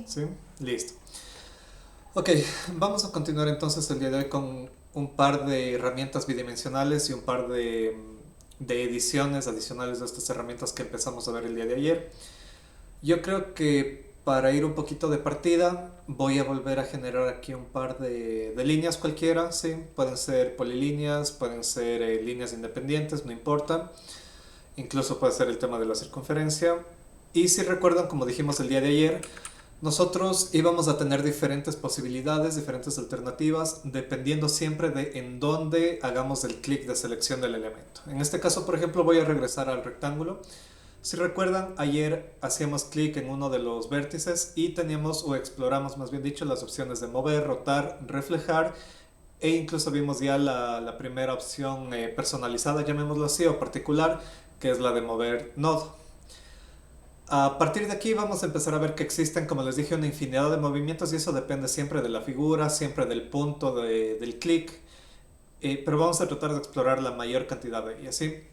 ¿Sí? Listo. Ok, vamos a continuar entonces el día de hoy con un par de herramientas bidimensionales y un par de ediciones adicionales de estas herramientas que empezamos a ver el día de ayer. Yo creo que para ir un poquito de partida voy a volver a generar aquí un par de líneas cualquiera, ¿sí? Pueden ser polilíneas, pueden ser líneas independientes, no importa. Incluso puede ser el tema de la circunferencia. Y si recuerdan, como dijimos el día de ayer, nosotros íbamos a tener diferentes posibilidades, diferentes alternativas, dependiendo siempre de en dónde hagamos el clic de selección del elemento. En este caso, por ejemplo, voy a regresar al rectángulo. Si recuerdan, ayer hacíamos clic en uno de los vértices y teníamos, o exploramos más bien dicho, las opciones de mover, rotar, reflejar, e incluso vimos ya la primera opción personalizada, llamémoslo así, o particular, que es la de mover nodo. A partir de aquí vamos a empezar a ver que existen, como les dije, una infinidad de movimientos y eso depende siempre de la figura, siempre del punto del clic, pero vamos a tratar de explorar la mayor cantidad de ellas, ¿sí?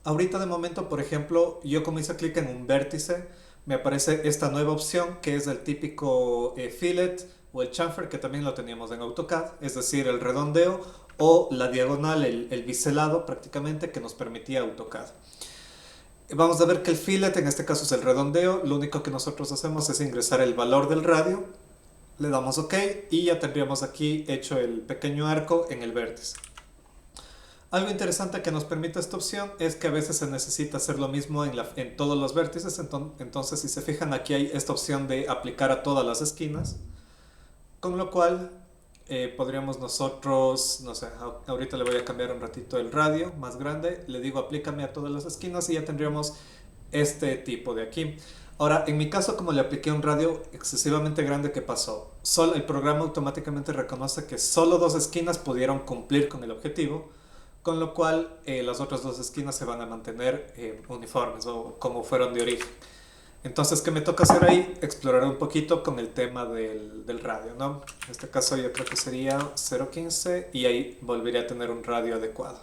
Ahorita de momento, por ejemplo, yo como hice clic en un vértice, me aparece esta nueva opción que es el típico fillet o el chamfer que también lo teníamos en AutoCAD, es decir, el redondeo o la diagonal, el biselado prácticamente que nos permitía AutoCAD. Vamos a ver que el fillet en este caso es el redondeo, lo único que nosotros hacemos es ingresar el valor del radio, le damos OK y ya tendríamos aquí hecho el pequeño arco en el vértice. Algo interesante que nos permite esta opción es que a veces se necesita hacer lo mismo en todos los vértices, entonces si se fijan aquí hay esta opción de aplicar a todas las esquinas, con lo cual podríamos nosotros, no sé, ahorita le voy a cambiar un ratito el radio más grande, le digo aplícame a todas las esquinas y ya tendríamos este tipo de aquí. Ahora, en mi caso, como le apliqué un radio excesivamente grande, ¿qué pasó? Solo el programa automáticamente reconoce que solo dos esquinas pudieron cumplir con el objetivo, con lo cual las otras dos esquinas se van a mantener uniformes o como fueron de origen. Entonces, ¿qué me toca hacer ahí? Explorar un poquito con el tema del radio, ¿no? En este caso yo creo que sería 0.15 y ahí volvería a tener un radio adecuado.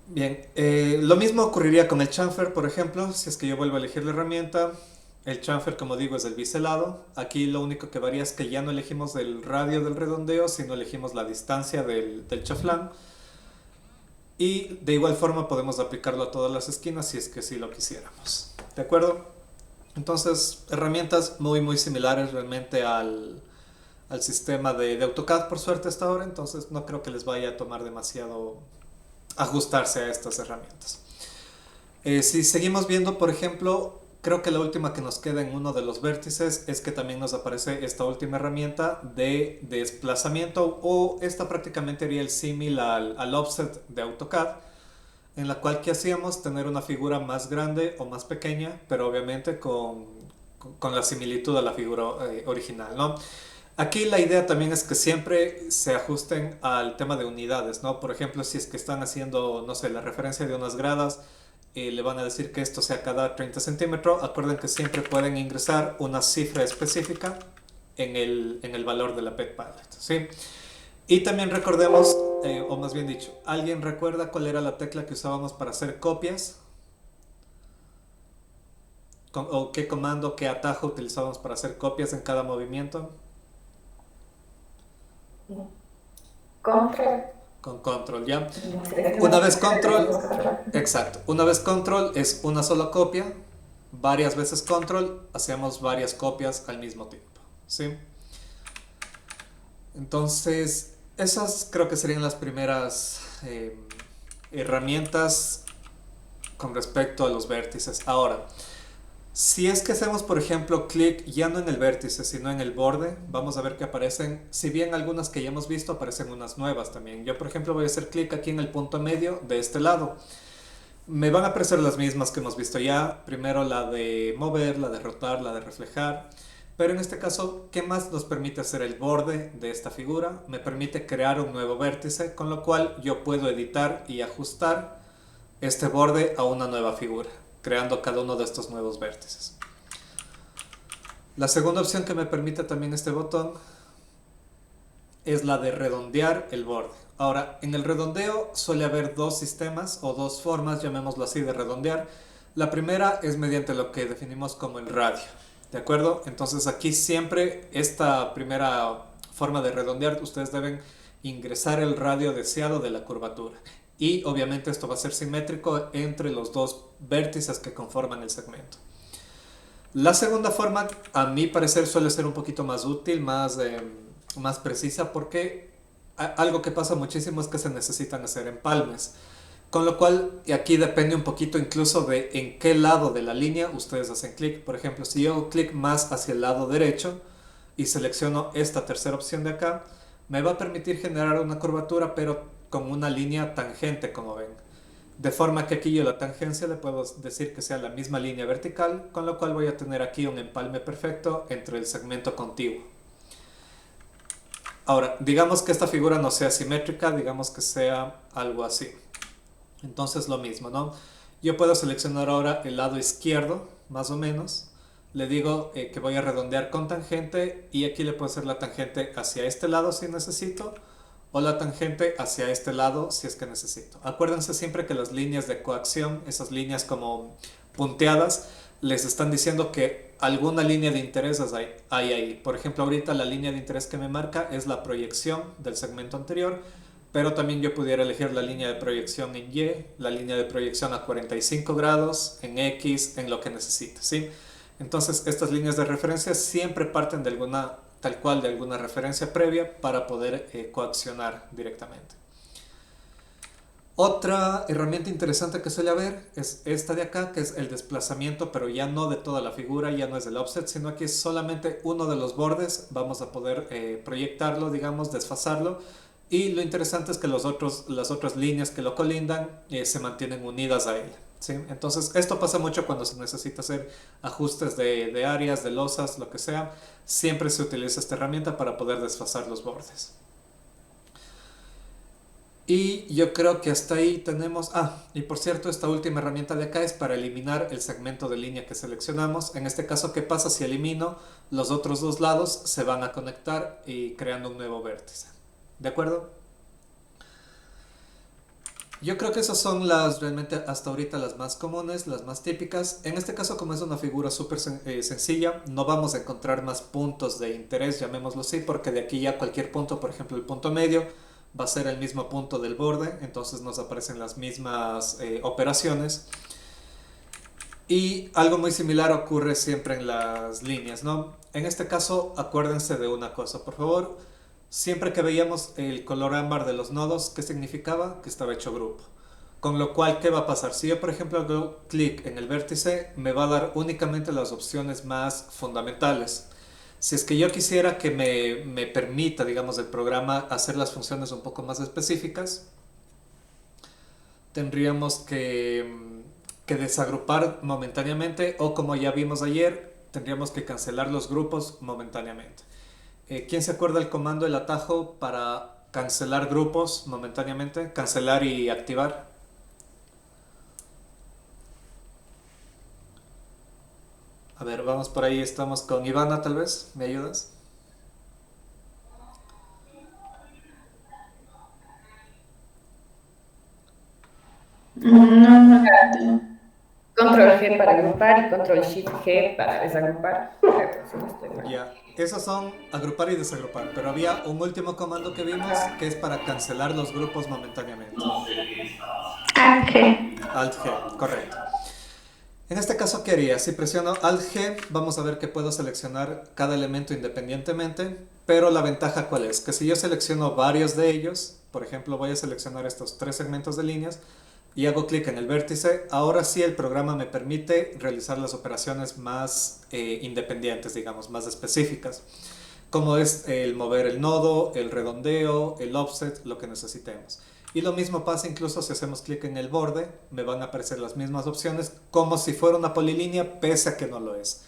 Bien, lo mismo ocurriría con el chamfer, por ejemplo, si es que yo vuelvo a elegir la herramienta. El chamfer, como digo, es el biselado. Aquí lo único que varía es que ya no elegimos el radio del redondeo, sino elegimos la distancia del chaflán. Y de igual forma podemos aplicarlo a todas las esquinas si es que sí lo quisiéramos. ¿De acuerdo? Entonces, herramientas muy similares realmente al sistema de AutoCAD por suerte hasta ahora, entonces no creo que les vaya a tomar demasiado ajustarse a estas herramientas. Si seguimos viendo, por ejemplo, creo que la última que nos queda en uno de los vértices es que también nos aparece esta última herramienta de desplazamiento o esta prácticamente haría el símil al offset de AutoCAD, en la cual ¿qué hacíamos? Tener una figura más grande o más pequeña, pero obviamente con la similitud a la figura original, ¿no? Aquí la idea también es que siempre se ajusten al tema de unidades, ¿no? Por ejemplo, si es que están haciendo, no sé, la referencia de unas gradas, le van a decir que esto sea cada 30 centímetros, acuerden que siempre pueden ingresar una cifra específica en el valor de la Pet Palette, ¿sí? Y también recordemos, o más bien dicho, ¿alguien recuerda cuál era la tecla que usábamos para hacer copias? ¿O qué comando, qué atajo utilizábamos para hacer copias en cada movimiento? Control. Con control, ¿ya? Una vez control, Seleccionamos exacto. Una vez control es una sola copia. Varias veces control, hacemos varias copias al mismo tiempo, ¿sí? Entonces, esas creo que serían las primeras herramientas con respecto a los vértices. Ahora, si es que hacemos, por ejemplo, clic ya no en el vértice, sino en el borde, vamos a ver que aparecen, si bien algunas que ya hemos visto, aparecen unas nuevas también. Yo, por ejemplo, voy a hacer clic aquí en el punto medio de este lado. Me van a aparecer las mismas que hemos visto ya. Primero la de mover, la de rotar, la de reflejar. Pero en este caso, ¿qué más nos permite hacer el borde de esta figura? Me permite crear un nuevo vértice, con lo cual yo puedo editar y ajustar este borde a una nueva figura, creando cada uno de estos nuevos vértices. La segunda opción que me permite también este botón es la de redondear el borde. Ahora, en el redondeo suele haber dos sistemas o dos formas, llamémoslo así, de redondear. La primera es mediante lo que definimos como el radio, ¿de acuerdo? Entonces aquí siempre esta primera forma de redondear, ustedes deben ingresar el radio deseado de la curvatura. Y obviamente esto va a ser simétrico entre los dos vértices que conforman el segmento. La segunda forma, a mi parecer, suele ser un poquito más útil, más precisa, porque algo que pasa muchísimo es que se necesitan hacer empalmes. Con lo cual, y aquí depende un poquito incluso de en qué lado de la línea ustedes hacen clic. Por ejemplo, si yo hago clic más hacia el lado derecho y selecciono esta tercera opción de acá, me va a permitir generar una curvatura, pero con una línea tangente, como ven. De forma que aquí yo la tangencia le puedo decir que sea la misma línea vertical, con lo cual voy a tener aquí un empalme perfecto entre el segmento contiguo. Ahora, digamos que esta figura no sea simétrica, digamos que sea algo así. Entonces lo mismo, ¿no? Yo puedo seleccionar ahora el lado izquierdo, más o menos. Le digo que voy a redondear con tangente y aquí le puedo hacer la tangente hacia este lado si necesito o la tangente hacia este lado si es que necesito. Acuérdense siempre que las líneas de coacción, esas líneas como punteadas, les están diciendo que alguna línea de interés hay ahí. Por ejemplo, ahorita la línea de interés que me marca es la proyección del segmento anterior, pero también yo pudiera elegir la línea de proyección en Y, la línea de proyección a 45 grados, en X, en lo que necesite, ¿sí? Entonces, estas líneas de referencia siempre parten de alguna, tal cual, de alguna referencia previa para poder coaccionar directamente. Otra herramienta interesante que suele haber es esta de acá, que es el desplazamiento, pero ya no de toda la figura, ya no es el offset, sino que es solamente uno de los bordes. Vamos a poder proyectarlo, digamos, desfasarlo. Y lo interesante es que las otras líneas que lo colindan se mantienen unidas a él, ¿sí? Entonces, esto pasa mucho cuando se necesita hacer ajustes de áreas, de losas, lo que sea. Siempre se utiliza esta herramienta para poder desfasar los bordes. Y yo creo que hasta ahí tenemos... Ah, y por cierto, esta última herramienta de acá es para eliminar el segmento de línea que seleccionamos. En este caso, ¿qué pasa si elimino? Los otros dos lados se van a conectar y creando un nuevo vértice. ¿De acuerdo? Yo creo que esas son realmente hasta ahorita las más comunes, las más típicas. En este caso, como es una figura súper sencilla, no vamos a encontrar más puntos de interés, llamémoslo así, porque de aquí ya cualquier punto, por ejemplo el punto medio, va a ser el mismo punto del borde, entonces nos aparecen las mismas operaciones. Y algo muy similar ocurre siempre en las líneas, ¿no? En este caso, acuérdense de una cosa, por favor. Siempre que veíamos el color ámbar de los nodos, ¿qué significaba? Que estaba hecho grupo. Con lo cual, ¿qué va a pasar? Si yo, por ejemplo, hago clic en el vértice, me va a dar únicamente las opciones más fundamentales. Si es que yo quisiera que me permita, digamos, el programa hacer las funciones un poco más específicas, tendríamos que desagrupar momentáneamente o, como ya vimos ayer, tendríamos que cancelar los grupos momentáneamente. ¿Quién se acuerda del comando, el atajo para cancelar grupos momentáneamente? Cancelar y activar. A ver, vamos por ahí, estamos con Ivana tal vez, ¿me ayudas? No, no entiendo. Control G para agrupar y Control Shift G para desagrupar. Creo, si no estoy mal. Ya, esos son agrupar y desagrupar, pero había un último comando que vimos que es para cancelar los grupos momentáneamente. Ah, ok. Alt G, correcto. En este caso, ¿qué haría? Si presiono Alt G, vamos a ver que puedo seleccionar cada elemento independientemente, pero la ventaja ¿cuál es? Que si yo selecciono varios de ellos, por ejemplo, voy a seleccionar estos tres segmentos de líneas y hago clic en el vértice, ahora sí el programa me permite realizar las operaciones más independientes, digamos, más específicas, como es el mover el nodo, el redondeo, el offset, lo que necesitemos. Y lo mismo pasa incluso si hacemos clic en el borde, me van a aparecer las mismas opciones como si fuera una polilínea, pese a que no lo es.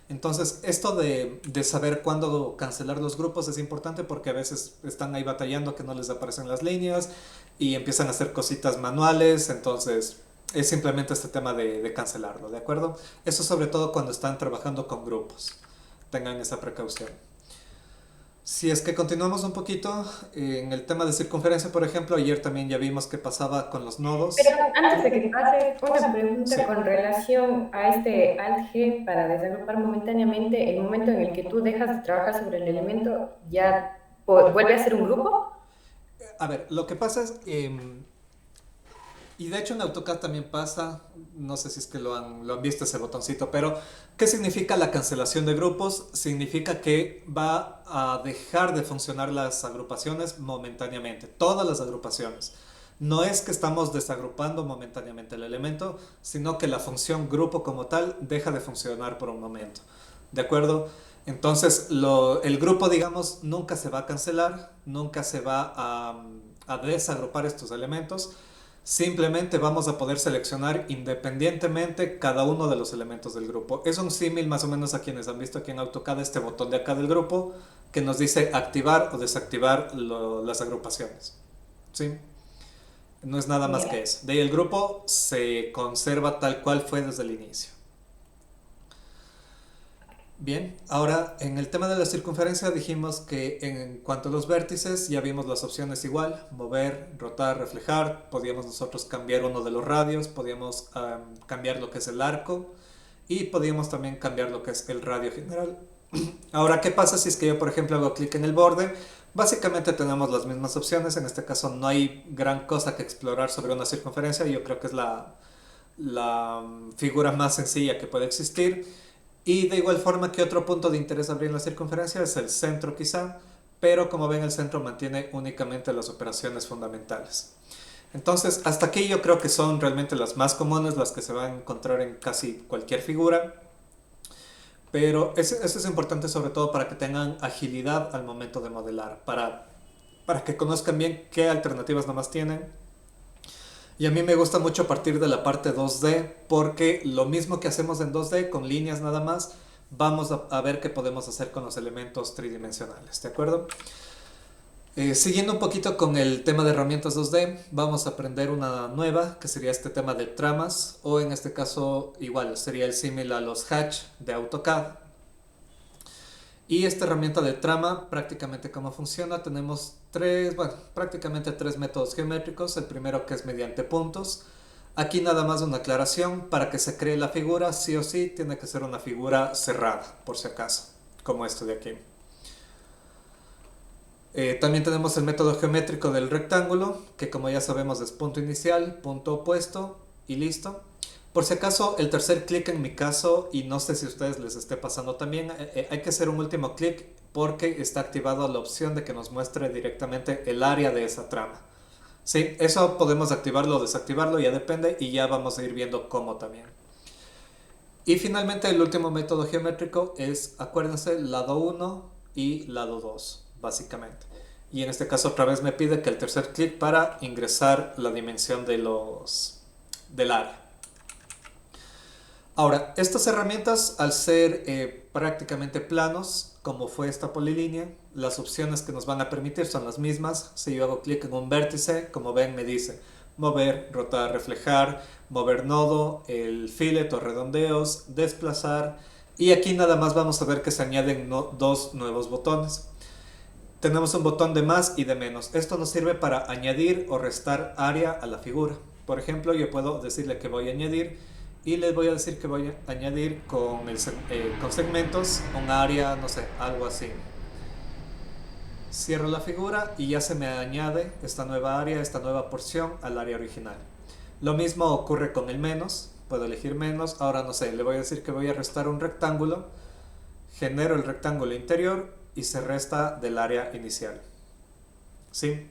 Entonces, esto de saber cuándo cancelar los grupos es importante porque a veces están ahí batallando que no les aparecen las líneas y empiezan a hacer cositas manuales, entonces es simplemente este tema de cancelarlo, ¿de acuerdo? Eso sobre todo cuando están trabajando con grupos, tengan esa precaución. Si es que continuamos un poquito en el tema de circunferencia, por ejemplo, ayer también ya vimos qué pasaba con los Pero nodos. antes de que pases, una Sí. pregunta con relación a este alt G para desagrupar momentáneamente. El momento en el que tú dejas de trabajar sobre el elemento, ¿ya vuelve a ser un grupo? A ver, lo que pasa es, y de hecho en AutoCAD también pasa, no sé si es que lo han visto ese botoncito, pero ¿qué significa la cancelación de grupos? Significa que va a dejar de funcionar las agrupaciones momentáneamente, todas las agrupaciones. No es que estamos desagrupando momentáneamente el elemento, sino que la función grupo como tal deja de funcionar por un momento. ¿De acuerdo? Entonces, el grupo, digamos, nunca se va a cancelar, nunca se va a desagrupar estos elementos. Simplemente vamos a poder seleccionar independientemente cada uno de los elementos del grupo. Es un símil más o menos a quienes han visto aquí en AutoCAD este botón de acá del grupo que nos dice activar o desactivar las agrupaciones. ¿Sí? No es nada más que Ya. eso. De ahí el grupo se conserva tal cual fue desde el inicio. Bien, ahora en el tema de la circunferencia dijimos que en cuanto a los vértices ya vimos las opciones igual, mover, rotar, reflejar, podíamos nosotros cambiar uno de los radios, podíamos cambiar lo que es el arco y podíamos también cambiar lo que es el radio general. Ahora, ¿qué pasa si es que yo por ejemplo hago clic en el borde? Básicamente tenemos las mismas opciones, en este caso no hay gran cosa que explorar sobre una circunferencia, yo creo que es la figura más sencilla que puede existir. Y de igual forma que otro punto de interés abrir en la circunferencia es el centro quizá, pero como ven el centro mantiene únicamente las operaciones fundamentales. Entonces, hasta aquí yo creo que son realmente las más comunes, las que se van a encontrar en casi cualquier figura, pero eso es importante sobre todo para que tengan agilidad al momento de modelar, para que conozcan bien qué alternativas nomás tienen. Y a mí me gusta mucho partir de la parte 2D porque lo mismo que hacemos en 2D con líneas nada más, vamos a ver qué podemos hacer con los elementos tridimensionales, ¿de acuerdo? Siguiendo un poquito con el tema de herramientas 2D, vamos a aprender una nueva que sería este tema de tramas o en este caso igual sería el símil a los hatch de AutoCAD. Y esta herramienta de trama, prácticamente cómo funciona, tenemos prácticamente tres métodos geométricos. El primero que es mediante puntos. Aquí nada más una aclaración, para que se cree la figura, sí o sí, tiene que ser una figura cerrada, por si acaso, como esto de aquí. También tenemos el método geométrico del rectángulo, que como ya sabemos es punto inicial, punto opuesto y listo. Por si acaso, el tercer clic en mi caso, y no sé si a ustedes les esté pasando también, hay que hacer un último clic porque está activada la opción de que nos muestre directamente el área de esa trama. Sí, eso podemos activarlo o desactivarlo, ya depende, y ya vamos a ir viendo cómo también. Y finalmente el último método geométrico es, acuérdense, lado uno y lado 2 básicamente. Y en este caso otra vez me pide que el tercer clic para ingresar la dimensión del área. Ahora, estas herramientas, al ser prácticamente planos, como fue esta polilínea, las opciones que nos van a permitir son las mismas. Si yo hago clic en un vértice, como ven, me dice mover, rotar, reflejar, mover nodo, el fillet o redondeos, desplazar. Y aquí nada más vamos a ver que se añaden dos nuevos botones. Tenemos un botón de más y de menos. Esto nos sirve para añadir o restar área a la figura. Por ejemplo, yo puedo decirle que voy a añadir y les voy a decir que voy a añadir con segmentos un área, no sé, algo así. Cierro la figura y ya se me añade esta nueva área, esta nueva porción al área original. Lo mismo ocurre con el menos. Puedo elegir menos. Ahora no sé, le voy a decir que voy a restar un rectángulo. Genero el rectángulo interior y se resta del área inicial. ¿Sí?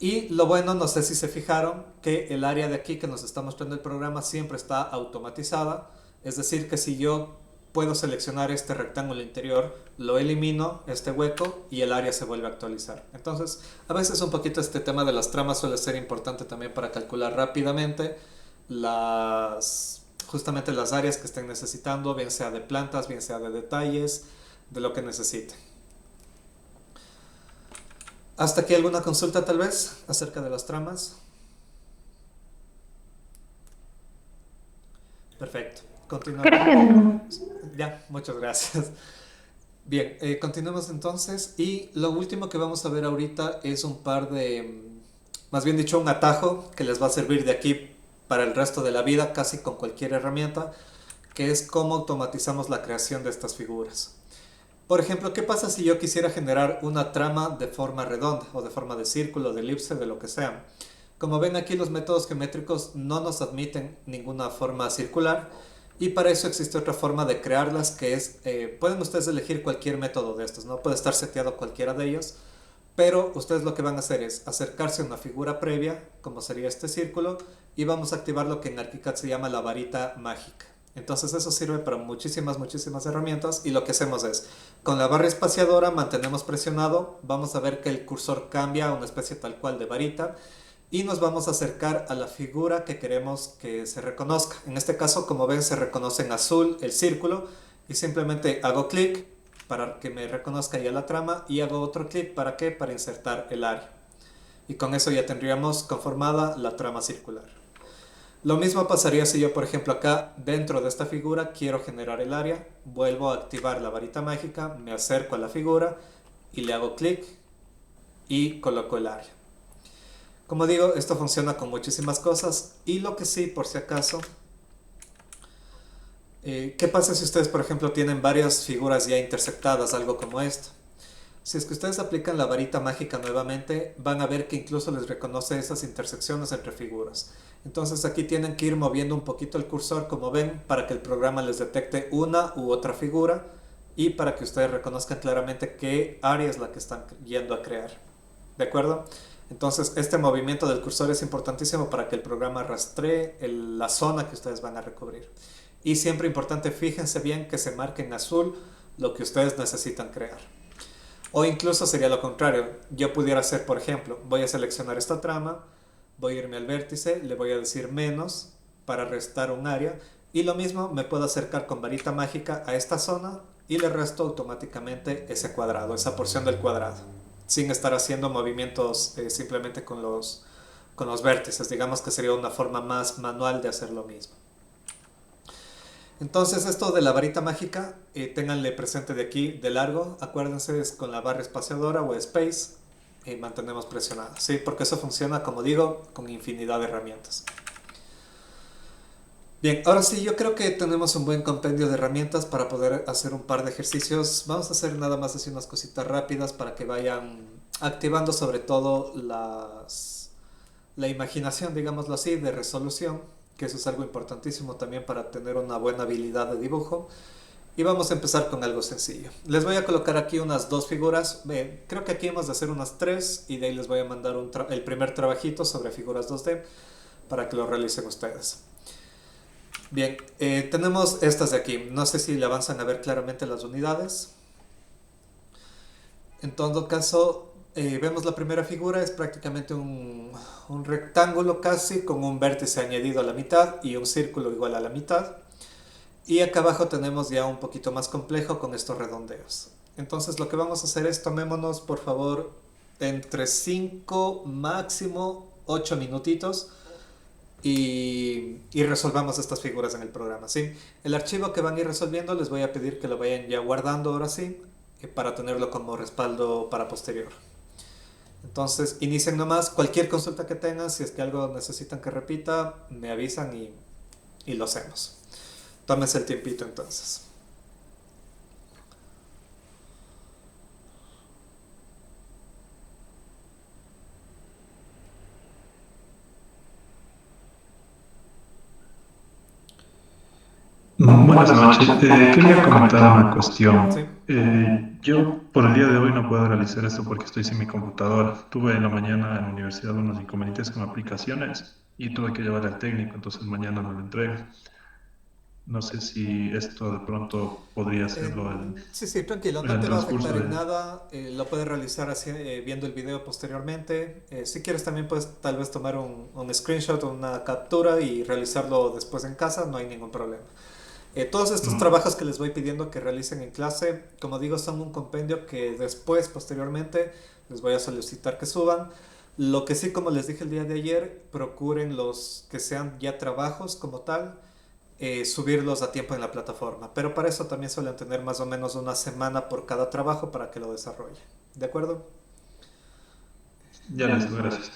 Y lo bueno, no sé si se fijaron, que el área de aquí que nos está mostrando el programa siempre está automatizada. Es decir, que si yo puedo seleccionar este rectángulo interior, lo elimino, este hueco, y el área se vuelve a actualizar. Entonces, a veces un poquito este tema de las tramas suele ser importante también para calcular rápidamente justamente las áreas que estén necesitando, bien sea de plantas, bien sea de detalles, de lo que necesite. ¿Hasta aquí alguna consulta tal vez acerca de las tramas? Perfecto. Creo Continuamos. que no. Ya, muchas gracias. Bien, continuemos entonces y lo último que vamos a ver ahorita es un par de, más bien dicho, un atajo que les va a servir de aquí para el resto de la vida, casi con cualquier herramienta, que es cómo automatizamos la creación de estas figuras. Por ejemplo, ¿qué pasa si yo quisiera generar una trama de forma redonda o de forma de círculo, de elipse, de lo que sea? Como ven aquí, los métodos geométricos no nos admiten ninguna forma circular y para eso existe otra forma de crearlas que es, pueden ustedes elegir cualquier método de estos, no puede estar seteado cualquiera de ellos, pero ustedes lo que van a hacer es acercarse a una figura previa, como sería este círculo, y vamos a activar lo que en ArchiCAD se llama la varita mágica. Entonces eso sirve para muchísimas herramientas y lo que hacemos es, con la barra espaciadora mantenemos presionado, vamos a ver que el cursor cambia a una especie tal cual de varita y nos vamos a acercar a la figura que queremos que se reconozca. En este caso, como ven, se reconoce en azul el círculo y simplemente hago clic para que me reconozca ya la trama y hago otro clic ¿para qué? Para insertar el área. Y con eso ya tendríamos conformada la trama circular. Lo mismo pasaría si yo, por ejemplo, acá dentro de esta figura quiero generar el área, vuelvo a activar la varita mágica, me acerco a la figura y le hago clic y coloco el área. Como digo, esto funciona con muchísimas cosas y lo que sí, por si acaso, ¿qué pasa si ustedes, por ejemplo, tienen varias figuras ya intersectadas, algo como esto? Si es que ustedes aplican la varita mágica nuevamente, van a ver que incluso les reconoce esas intersecciones entre figuras. Entonces aquí tienen que ir moviendo un poquito el cursor, como ven, para que el programa les detecte una u otra figura y para que ustedes reconozcan claramente qué área es la que están yendo a crear. ¿De acuerdo? Entonces este movimiento del cursor es importantísimo para que el programa rastree la zona que ustedes van a recubrir. Y siempre importante, fíjense bien que se marque en azul lo que ustedes necesitan crear. O incluso sería lo contrario, yo pudiera hacer, por ejemplo, voy a seleccionar esta trama, voy a irme al vértice, le voy a decir menos para restar un área y lo mismo me puedo acercar con varita mágica a esta zona y le resto automáticamente ese cuadrado, esa porción del cuadrado, sin estar haciendo movimientos simplemente con los vértices. Digamos que sería una forma más manual de hacer lo mismo. Entonces esto de la varita mágica, ténganle presente de aquí de largo, acuérdense es con la barra espaciadora o space, mantenemos presionado, ¿sí? Porque eso funciona, como digo, con infinidad de herramientas. Bien, ahora sí, yo creo que tenemos un buen compendio de herramientas para poder hacer un par de ejercicios. Vamos a hacer nada más así unas cositas rápidas para que vayan activando sobre todo la imaginación, digámoslo así, de resolución, que eso es algo importantísimo también para tener una buena habilidad de dibujo. Y vamos a empezar con algo sencillo. Les voy a colocar aquí unas dos figuras. Creo que aquí hemos de hacer unas tres y de ahí les voy a mandar el primer trabajito sobre figuras 2D para que lo realicen ustedes. Bien, tenemos estas de aquí. No sé si le avanzan a ver claramente las unidades. En todo caso, vemos la primera figura, es prácticamente un rectángulo casi con un vértice añadido a la mitad y un círculo igual a la mitad. Y acá abajo tenemos ya un poquito más complejo con estos redondeos. Entonces lo que vamos a hacer es tomémonos por favor entre 5 máximo 8 minutitos y resolvamos estas figuras en el programa, ¿sí? El archivo que van a ir resolviendo les voy a pedir que lo vayan ya guardando ahora sí para tenerlo como respaldo para posterior. Entonces inicien nomás, cualquier consulta que tengan, si es que algo necesitan que repita, me avisan y lo hacemos. Tómense el tiempito entonces. Buenas noches. Quería comentar una ¿Sí? cuestión. Yo por el día de hoy no puedo realizar esto porque estoy sin mi computadora. Tuve en la mañana en la universidad unos inconvenientes con aplicaciones y tuve que llevar al técnico, entonces mañana no lo entrego. No sé si esto de pronto podría hacerlo Sí, sí, tranquilo, en no el te va a transcurso afectar en de... nada, lo puedes realizar así, viendo el video posteriormente. Si quieres también puedes tal vez tomar un screenshot o una captura y realizarlo después en casa, no hay ningún problema. Todos estos Mm, trabajos que les voy pidiendo que realicen en clase, como digo, son un compendio que después, posteriormente, les voy a solicitar que suban. Lo que sí, como les dije el día de ayer, procuren los que sean ya trabajos como tal subirlos a tiempo en la plataforma. Pero para eso también suelen tener más o menos una semana por cada trabajo para que lo desarrolle. ¿De acuerdo? Ya listo, gracias.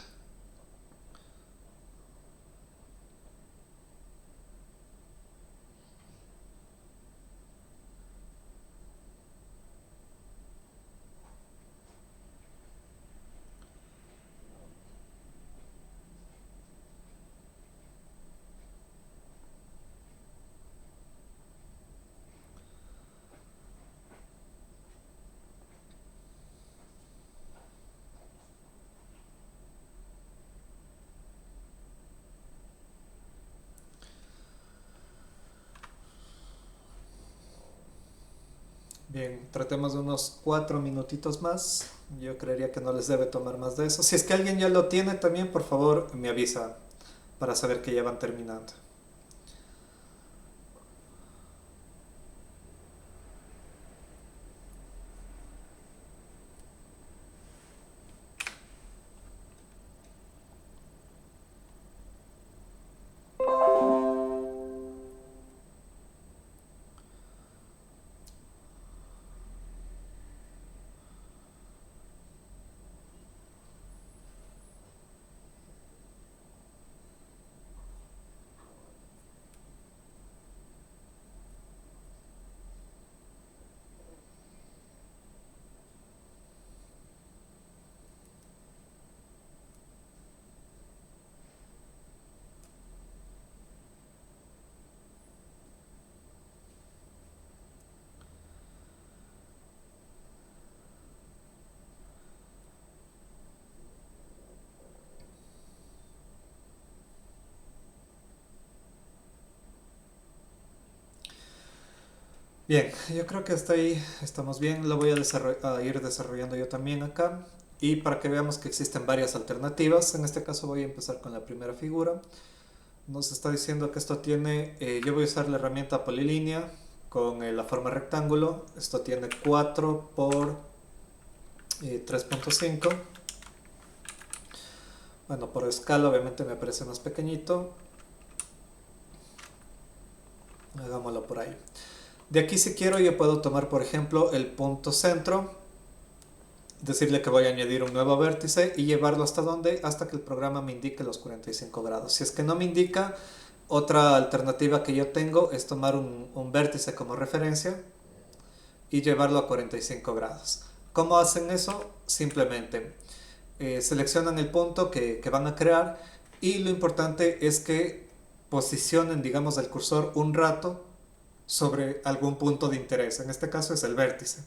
Bien, tratemos de unos 4 minutitos más. Yo creería que no les debe tomar más de eso. Si es que alguien ya lo tiene también, por favor, me avisa para saber que ya van terminando. Bien, yo creo que hasta ahí estamos bien. Lo voy a ir desarrollando yo también acá. Y para que veamos que existen varias alternativas, en este caso voy a empezar con la primera figura. Nos está diciendo que esto tiene, yo voy a usar la herramienta polilínea con la forma rectángulo. Esto tiene 4 por 3.5. Bueno, por escala obviamente me parece más pequeñito. Hagámoslo por ahí. De aquí si quiero yo puedo tomar por ejemplo el punto centro, decirle que voy a añadir un nuevo vértice y llevarlo hasta donde, hasta que el programa me indique los 45 grados. Si es que no me indica, otra alternativa que yo tengo es tomar un vértice como referencia y llevarlo a 45 grados. ¿Cómo hacen eso? Simplemente seleccionan el punto que van a crear y lo importante es que posicionen, digamos, el cursor un rato sobre algún punto de interés. En este caso es el vértice.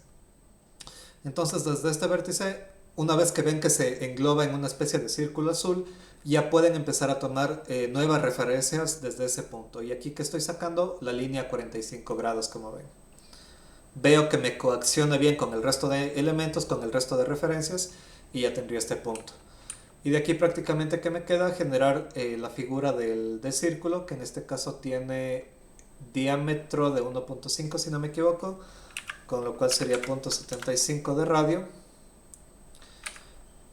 Entonces desde este vértice, una vez que ven que se engloba en una especie de círculo azul, ya pueden empezar a tomar nuevas referencias desde ese punto. Y aquí que estoy sacando la línea 45 grados, como ven. Veo que me coacciona bien con el resto de elementos, con el resto de referencias, y ya tendría este punto. Y de aquí prácticamente que me queda generar la figura del círculo, que en este caso tiene diámetro de 1.5 si no me equivoco, con lo cual sería 0.75 de radio.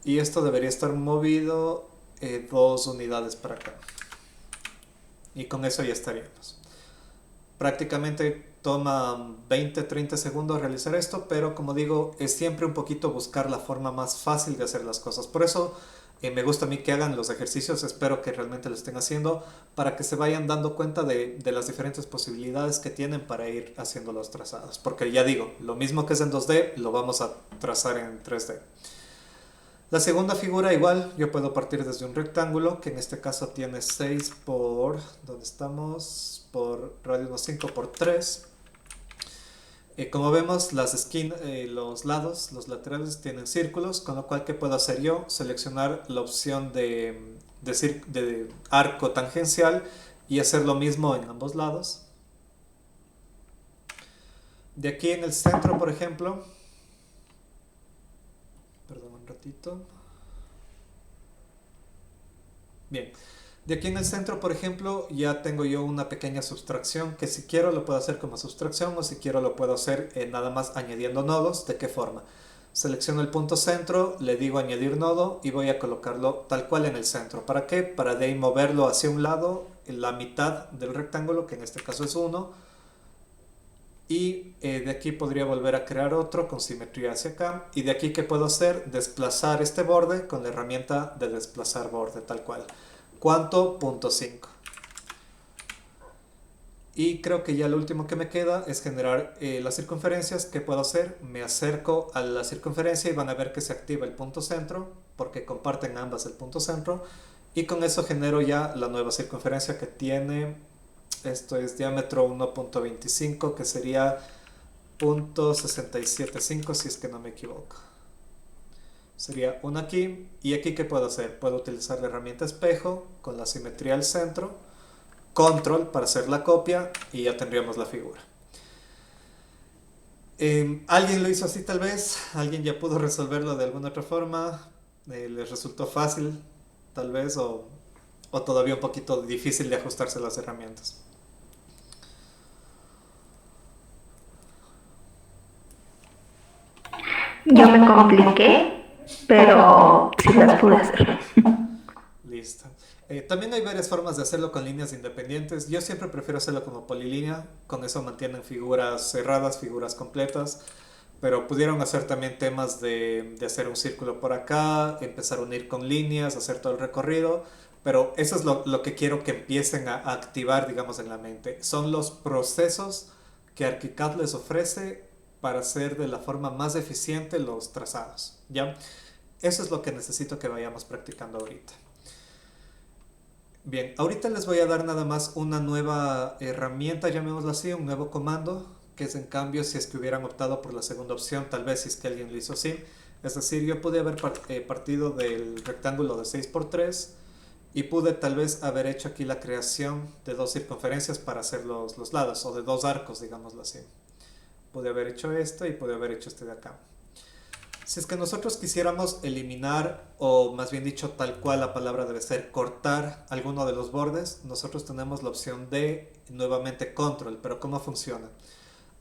Y esto debería estar movido 2 unidades para acá. Y con eso ya estaríamos. Prácticamente toma 20-30 segundos realizar esto, pero como digo, es siempre un poquito buscar la forma más fácil de hacer las cosas. Por eso me gusta a mí que hagan los ejercicios, espero que realmente lo estén haciendo para que se vayan dando cuenta de las diferentes posibilidades que tienen para ir haciendo los trazados. Porque ya digo, lo mismo que es en 2D, lo vamos a trazar en 3D. La segunda figura igual, yo puedo partir desde un rectángulo, que en este caso tiene 6 por, ¿dónde estamos? Por radio unos 5 por 3. Como vemos, las esquinas, los lados, los laterales tienen círculos, con lo cual, ¿qué puedo hacer yo? Seleccionar la opción de arco tangencial y hacer lo mismo en ambos lados. De aquí en el centro, por ejemplo, perdón un ratito. Bien, de aquí en el centro, por ejemplo, ya tengo yo una pequeña sustracción que si quiero lo puedo hacer como sustracción o si quiero lo puedo hacer nada más añadiendo nodos. ¿De qué forma? Selecciono el punto centro, le digo añadir nodo y voy a colocarlo tal cual en el centro. ¿Para qué? Para de ahí moverlo hacia un lado la mitad del rectángulo, que en este caso es 1, y de aquí podría volver a crear otro con simetría hacia acá, y de aquí ¿qué puedo hacer? Desplazar este borde con la herramienta de desplazar borde, tal cual. ¿Cuánto? 0.5. Y creo que ya lo último que me queda es generar las circunferencias. ¿Qué puedo hacer? Me acerco a la circunferencia y van a ver que se activa el punto centro, porque comparten ambas el punto centro. Y con eso genero ya la nueva circunferencia que tiene, esto es diámetro 1.25, que sería 0.675 si es que no me equivoco. Sería una aquí. ¿Y aquí qué puedo hacer? Puedo utilizar la herramienta espejo con la simetría al centro, control para hacer la copia y ya tendríamos la figura. ¿Alguien lo hizo así tal vez? ¿Alguien ya pudo resolverlo de alguna otra forma? ¿Les resultó fácil tal vez o todavía un poquito difícil de ajustarse a las herramientas? Yo me compliqué, pero sí las pude hacer. Listo. También hay varias formas de hacerlo con líneas independientes. Yo siempre prefiero hacerlo como polilínea. Con eso mantienen figuras cerradas, figuras completas. Pero pudieron hacer también temas de hacer un círculo por acá, empezar a unir con líneas, hacer todo el recorrido. Pero eso es lo que quiero que empiecen a activar, digamos, en la mente. Son los procesos que ArchiCAD les ofrece para hacer de la forma más eficiente los trazados. ¿Ya? Eso es lo que necesito que vayamos practicando ahorita. Bien, ahorita les voy a dar nada más una nueva herramienta, llamémoslo así, un nuevo comando, que es en cambio si es que hubieran optado por la segunda opción, tal vez si es que alguien lo hizo así. Es decir, yo pude haber partido del rectángulo de 6x3 y pude tal vez haber hecho aquí la creación de dos circunferencias para hacer los lados, o de dos arcos, digámoslo así. Pude haber hecho este y pude haber hecho este de acá. Si es que nosotros quisiéramos eliminar, o más bien dicho, tal cual la palabra debe ser, cortar alguno de los bordes, nosotros tenemos la opción de, nuevamente, control. Pero ¿cómo funciona?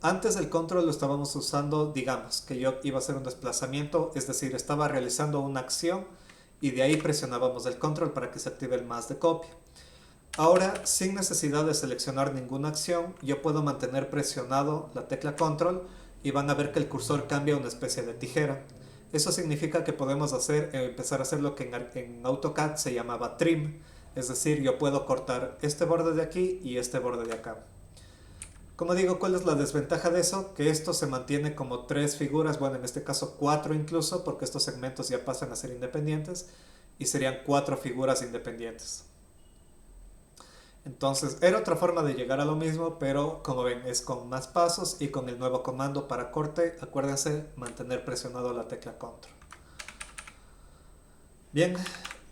Antes el control lo estábamos usando, digamos, que yo iba a hacer un desplazamiento, es decir, estaba realizando una acción y de ahí presionábamos el control para que se active el más de copia. Ahora, sin necesidad de seleccionar ninguna acción, yo puedo mantener presionado la tecla control y van a ver que el cursor cambia a una especie de tijera. Eso significa que podemos empezar a hacer lo que en AutoCAD se llamaba trim, es decir, yo puedo cortar este borde de aquí y este borde de acá. Como digo, ¿cuál es la desventaja de eso? Que esto se mantiene como tres figuras, bueno, en este caso cuatro incluso, porque estos segmentos ya pasan a ser independientes y serían cuatro figuras independientes. Entonces era otra forma de llegar a lo mismo, pero como ven es con más pasos y con el nuevo comando para corte. Acuérdense mantener presionado la tecla control. Bien,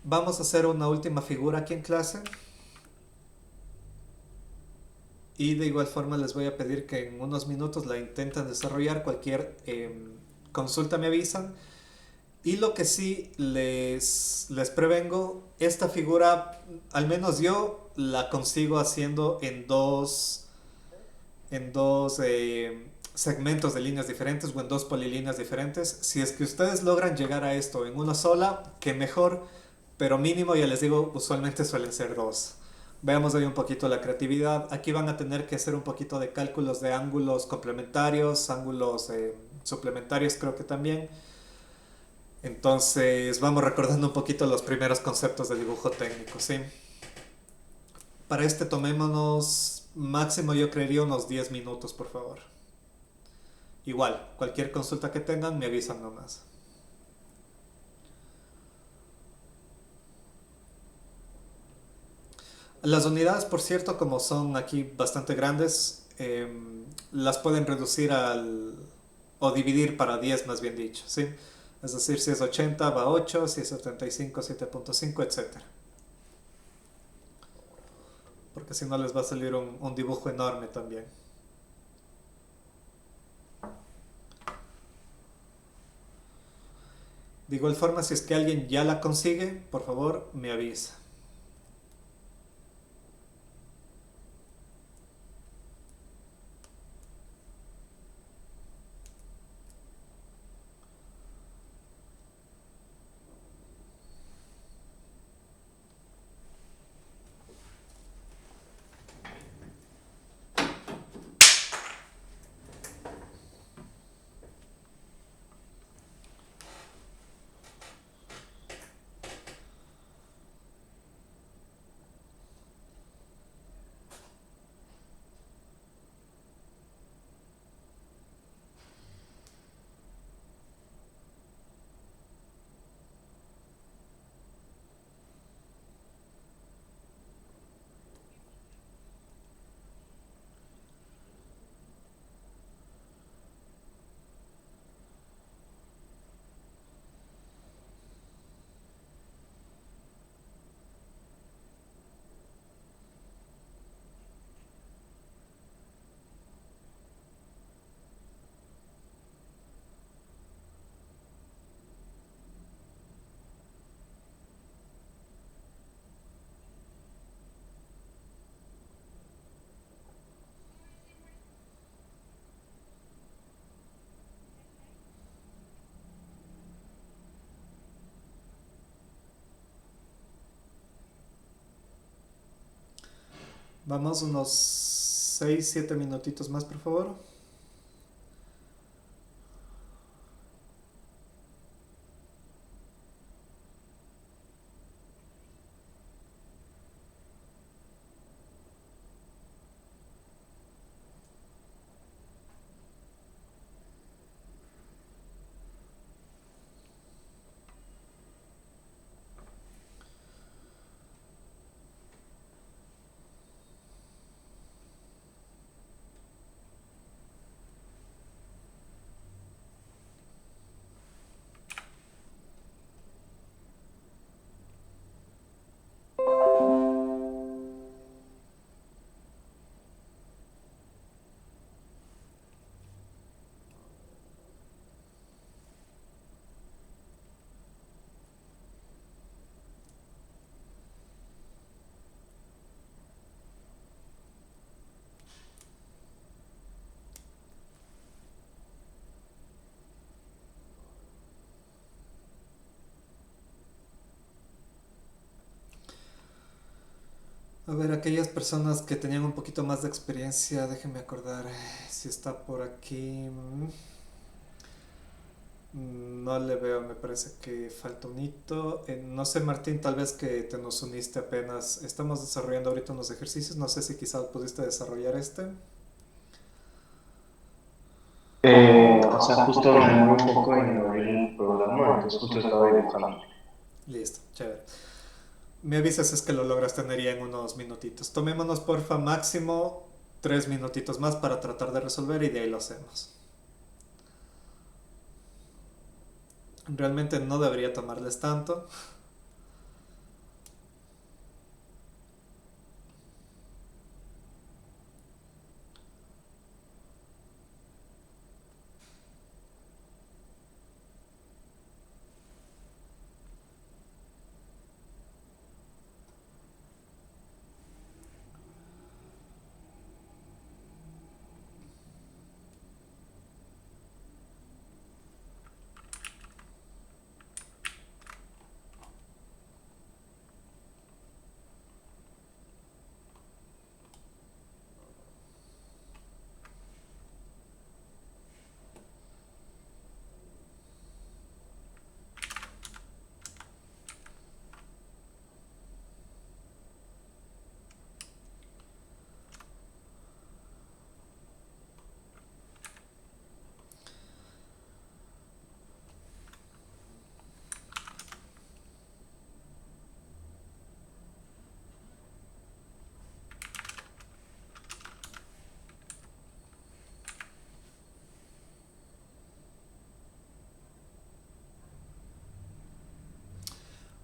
vamos a hacer una última figura aquí en clase. Y de igual forma les voy a pedir que en unos minutos la intenten desarrollar. Cualquier consulta me avisan. Y lo que sí les prevengo, esta figura, al menos yo la consigo haciendo en dos segmentos de líneas diferentes o en dos polilíneas diferentes. Si es que ustedes logran llegar a esto en una sola, que mejor, pero mínimo, ya les digo, usualmente suelen ser dos. Veamos ahí un poquito la creatividad. Aquí van a tener que hacer un poquito de cálculos de ángulos complementarios, ángulos suplementarios creo que también. Entonces vamos recordando un poquito los primeros conceptos de dibujo técnico, ¿sí? Para este tomémonos máximo yo creería unos 10 minutos, por favor. Igual, cualquier consulta que tengan me avisan nomás. Las unidades, por cierto, como son aquí bastante grandes, las pueden reducir o dividir para 10 más bien dicho, ¿sí? Es decir, si es 80 va a 8, si es 75, 7.5, etc. Porque si no les va a salir un dibujo enorme también. De igual forma, si es que alguien ya la consigue, por favor, me avisa. Vamos unos 6 7 minutitos más, por favor. A ver, aquellas personas que tenían un poquito más de experiencia, déjenme acordar si está por aquí. No le veo, me parece que falta un hito. No sé, Martín, tal vez que te nos uniste apenas. Estamos desarrollando ahorita unos ejercicios, no sé si quizás pudiste desarrollar este. O sea, justo me demoré un poco en abrir el programa, entonces justo estaba dibujando. Listo, chévere. Me avisas si es que lo logras tener ya en unos minutitos. Tomémonos porfa máximo 3 minutitos más para tratar de resolver y de ahí lo hacemos. Realmente no debería tomarles tanto.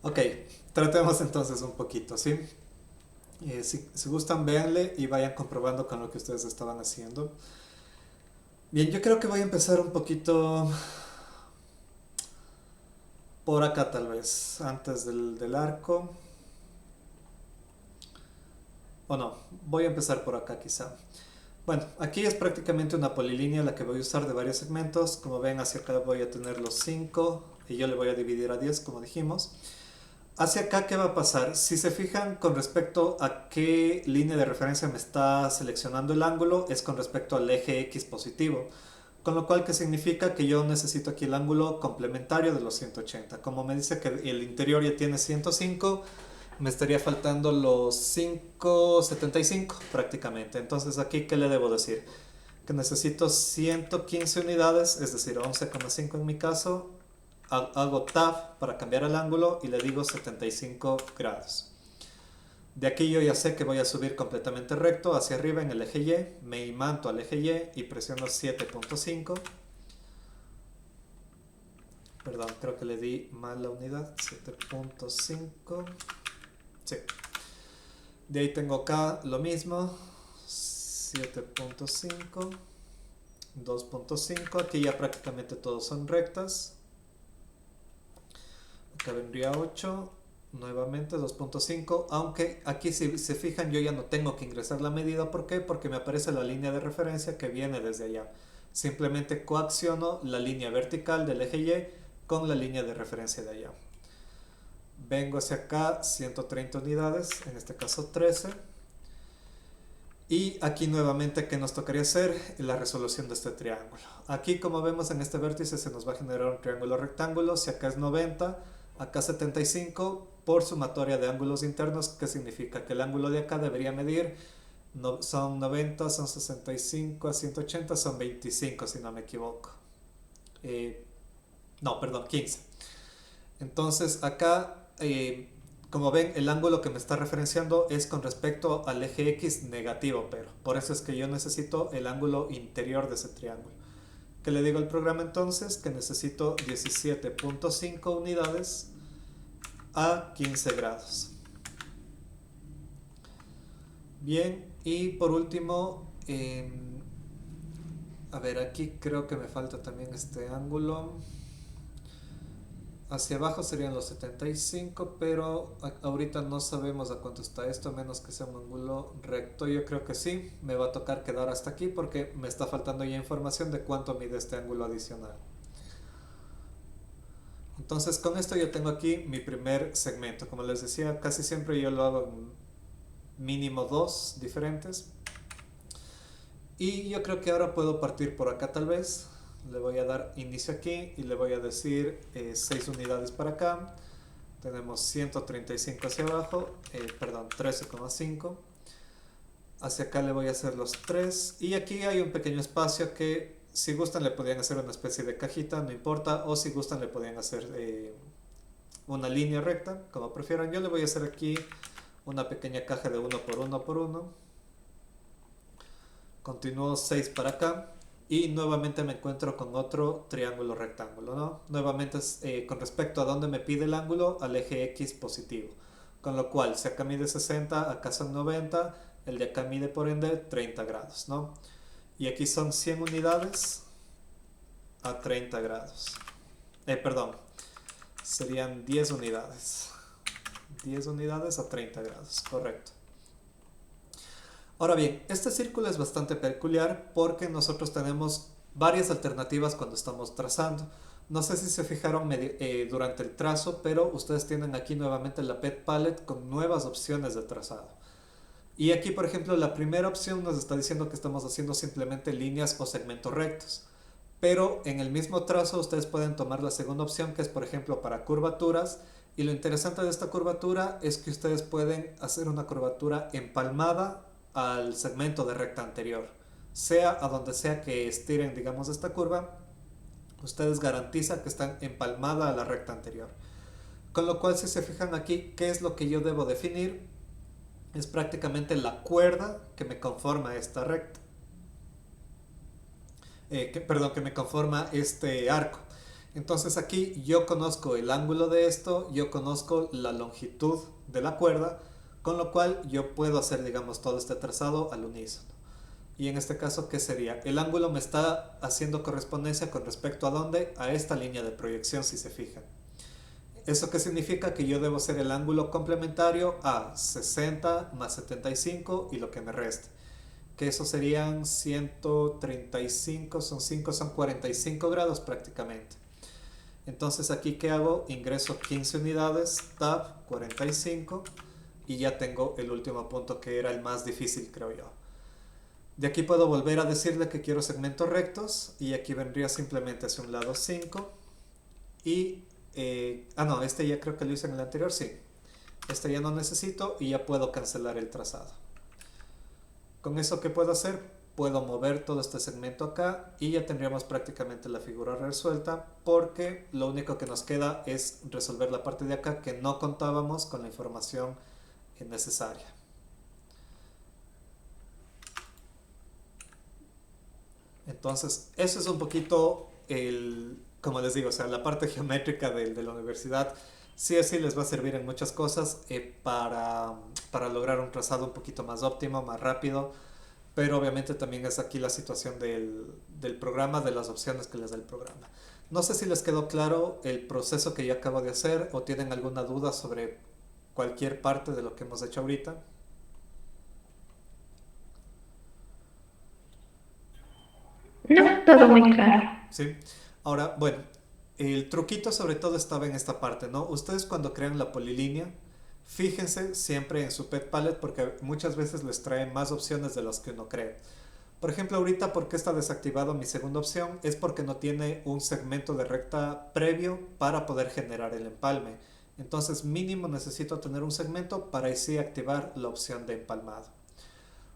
Ok, tratemos entonces un poquito, ¿sí? Si gustan, véanle y vayan comprobando con lo que ustedes estaban haciendo. Bien, yo creo que voy a empezar un poquito por acá tal vez, antes del arco. O no, voy a empezar por acá quizá. Bueno, aquí es prácticamente una polilínea la que voy a usar de varios segmentos. Como ven, hacia acá voy a tener los 5 y yo le voy a dividir a 10 como dijimos. Hacia acá, ¿qué va a pasar? Si se fijan con respecto a qué línea de referencia me está seleccionando el ángulo, es con respecto al eje X positivo. Con lo cual, ¿qué significa? Que yo necesito aquí el ángulo complementario de los 180. Como me dice que el interior ya tiene 105, me estaría faltando los 5,75 prácticamente. Entonces, aquí, ¿qué le debo decir? Que necesito 115 unidades, es decir, 11,5 en mi caso. Hago Tab para cambiar el ángulo y le digo 75 grados. De aquí yo ya sé que voy a subir completamente recto hacia arriba en el eje Y, me imanto al eje Y y presiono 7,5. Perdón, creo que le di mal la unidad, 7,5. Sí. De ahí tengo acá lo mismo, 7,5, 2,5. Aquí ya prácticamente todos son rectas. Acá vendría 8, nuevamente 2,5, aunque aquí si se fijan yo ya no tengo que ingresar la medida. ¿Por qué? Porque me aparece la línea de referencia que viene desde allá. Simplemente coacciono la línea vertical del eje Y con la línea de referencia de allá. Vengo hacia acá, 130 unidades, en este caso 13. Y aquí nuevamente, ¿qué nos tocaría hacer? La resolución de este triángulo. Aquí, como vemos en este vértice, se nos va a generar un triángulo rectángulo. Si acá es 90, acá 75, por sumatoria de ángulos internos, que significa que el ángulo de acá debería medir, no, son 90, son 65 a 180, son 25 si no me equivoco. No, perdón, 15. Entonces acá, como ven, el ángulo que me está referenciando es con respecto al eje X negativo, pero por eso es que yo necesito el ángulo interior de ese triángulo. ¿Qué le digo al programa entonces? Que necesito 17.5 unidades a 15 grados. Bien, y por último, a ver, aquí creo que me falta también este ángulo. Hacia abajo serían los 75, pero ahorita no sabemos a cuánto está esto, a menos que sea un ángulo recto. Yo creo que sí, me va a tocar quedar hasta aquí porque me está faltando ya información de cuánto mide este ángulo adicional. Entonces con esto yo tengo aquí mi primer segmento. Como les decía, casi siempre yo lo hago en mínimo 2 diferentes. Y yo creo que ahora puedo partir por acá tal vez. Le voy a dar inicio aquí y le voy a decir 6 unidades para acá. Tenemos 135 hacia abajo, perdón, 13,5. Hacia acá le voy a hacer los 3. Y aquí hay un pequeño espacio que si gustan le podrían hacer una especie de cajita, no importa. O si gustan le podrían hacer una línea recta, como prefieran. Yo le voy a hacer aquí una pequeña caja de 1 por 1 por 1. Continúo 6 para acá. Y nuevamente me encuentro con otro triángulo rectángulo, ¿no? Nuevamente con respecto a donde me pide el ángulo, al eje X positivo. Con lo cual, si acá mide 60, acá son 90, el de acá mide por ende 30 grados, ¿no? Y aquí son 100 unidades a 30 grados. Perdón, serían 10 unidades. 10 unidades a 30 grados, correcto. Ahora bien, este círculo es bastante peculiar porque nosotros tenemos varias alternativas cuando estamos trazando. No sé si se fijaron durante el trazo, pero ustedes tienen aquí nuevamente la Pet Palette con nuevas opciones de trazado. Y aquí, por ejemplo, la primera opción nos está diciendo que estamos haciendo simplemente líneas o segmentos rectos. Pero en el mismo trazo ustedes pueden tomar la segunda opción, que es, por ejemplo, para curvaturas. Y lo interesante de esta curvatura es que ustedes pueden hacer una curvatura empalmada al segmento de recta anterior, sea a donde sea que estiren, digamos, esta curva, ustedes garantizan que están empalmada a la recta anterior. Con lo cual, si se fijan aquí, ¿qué es lo que yo debo definir? Es prácticamente la cuerda que me conforma esta recta. Que me conforma este arco. Entonces aquí yo conozco el ángulo de esto, yo conozco la longitud de la cuerda, con lo cual yo puedo hacer, digamos, todo este trazado al unísono. Y en este caso, ¿qué sería? El ángulo me está haciendo correspondencia con respecto a dónde, a esta línea de proyección, si se fijan. ¿Eso qué significa? Que yo debo hacer el ángulo complementario a 60 más 75 y lo que me reste. Que eso serían 135, son 5, son 45 grados prácticamente. Entonces aquí, ¿qué hago? Ingreso 15 unidades, tab 45, y ya tengo el último punto que era el más difícil, creo yo. De aquí puedo volver a decirle que quiero segmentos rectos, y aquí vendría simplemente hacia un lado 5. Y, no, este ya creo que lo hice en el anterior, sí. Este ya no necesito y ya puedo cancelar el trazado. Con eso, ¿qué puedo hacer? Puedo mover todo este segmento acá y ya tendríamos prácticamente la figura resuelta, porque lo único que nos queda es resolver la parte de acá que no contábamos con la información necesaria. Entonces, eso es un poquito como les digo, o sea, la parte geométrica de la universidad. Sí o sí les va a servir en muchas cosas para lograr un trazado un poquito más óptimo, más rápido, pero obviamente también es aquí la situación del programa, de las opciones que les da el programa. No sé si les quedó claro el proceso que yo acabo de hacer o tienen alguna duda sobre cualquier parte de lo que hemos hecho ahorita. No, todo muy claro. ¿Sí? Ahora, bueno, el truquito sobre todo estaba en esta parte, ¿no? Ustedes cuando crean la polilínea, Fíjense siempre en su Pet Palette porque muchas veces les trae más opciones de las que uno cree. Por ejemplo, ahorita, ¿por qué está desactivado mi segunda opción? Es porque no tiene un segmento de recta previo para poder generar el empalme. Entonces, mínimo necesito tener un segmento para así activar la opción de empalmado.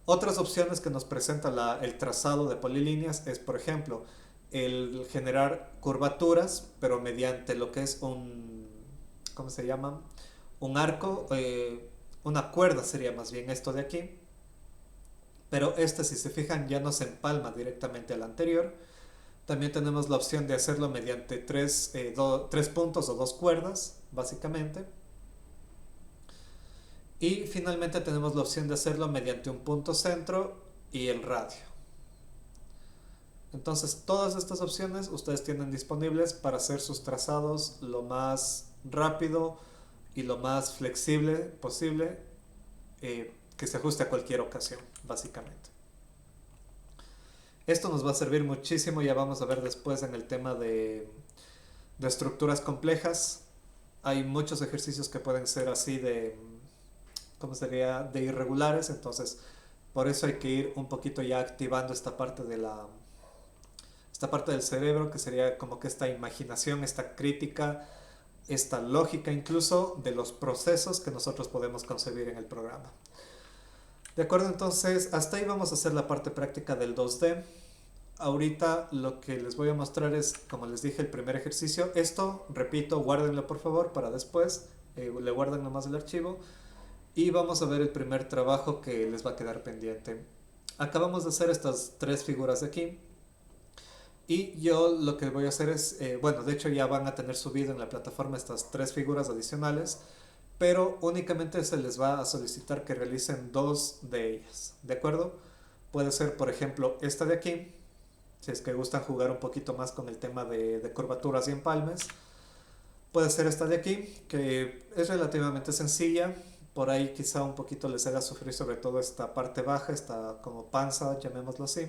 Otras opciones que nos presenta el trazado de polilíneas es, por ejemplo, el generar curvaturas, pero mediante lo que es ¿cómo se llama? Un arco, una cuerda sería más bien esto de aquí. Pero este, si se fijan, ya no se empalma directamente al anterior. También tenemos la opción de hacerlo mediante tres puntos o dos cuerdas, básicamente. Y finalmente tenemos la opción de hacerlo mediante un punto centro y el radio. Entonces, todas estas opciones ustedes tienen disponibles para hacer sus trazados lo más rápido y lo más flexible posible, que se ajuste a cualquier ocasión, básicamente. Esto nos va a servir muchísimo, ya vamos a ver después en el tema de estructuras complejas. Hay muchos ejercicios que pueden ser así ¿cómo sería? De irregulares, entonces por eso hay que ir un poquito ya activando esta parte del cerebro, que sería como que esta imaginación, esta crítica, esta lógica incluso de los procesos que nosotros podemos concebir en el programa. De acuerdo, entonces hasta ahí vamos a hacer la parte práctica del 2D. Ahorita lo que les voy a mostrar es, como les dije, el primer ejercicio. Esto, repito, guárdenlo por favor para después, le guardan nomás el archivo y vamos a ver el primer trabajo que les va a quedar pendiente. Acabamos de hacer estas tres figuras de aquí y yo lo que voy a hacer es, bueno, de hecho ya van a tener subido en la plataforma estas tres figuras adicionales, pero únicamente se les va a solicitar que realicen dos de ellas, ¿de acuerdo? Puede ser, por ejemplo, esta de aquí, si es que gustan jugar un poquito más con el tema de curvaturas y empalmes. Puede ser esta de aquí, que es relativamente sencilla, por ahí quizá un poquito les haga sufrir sobre todo esta parte baja, esta como panza, llamémoslo así.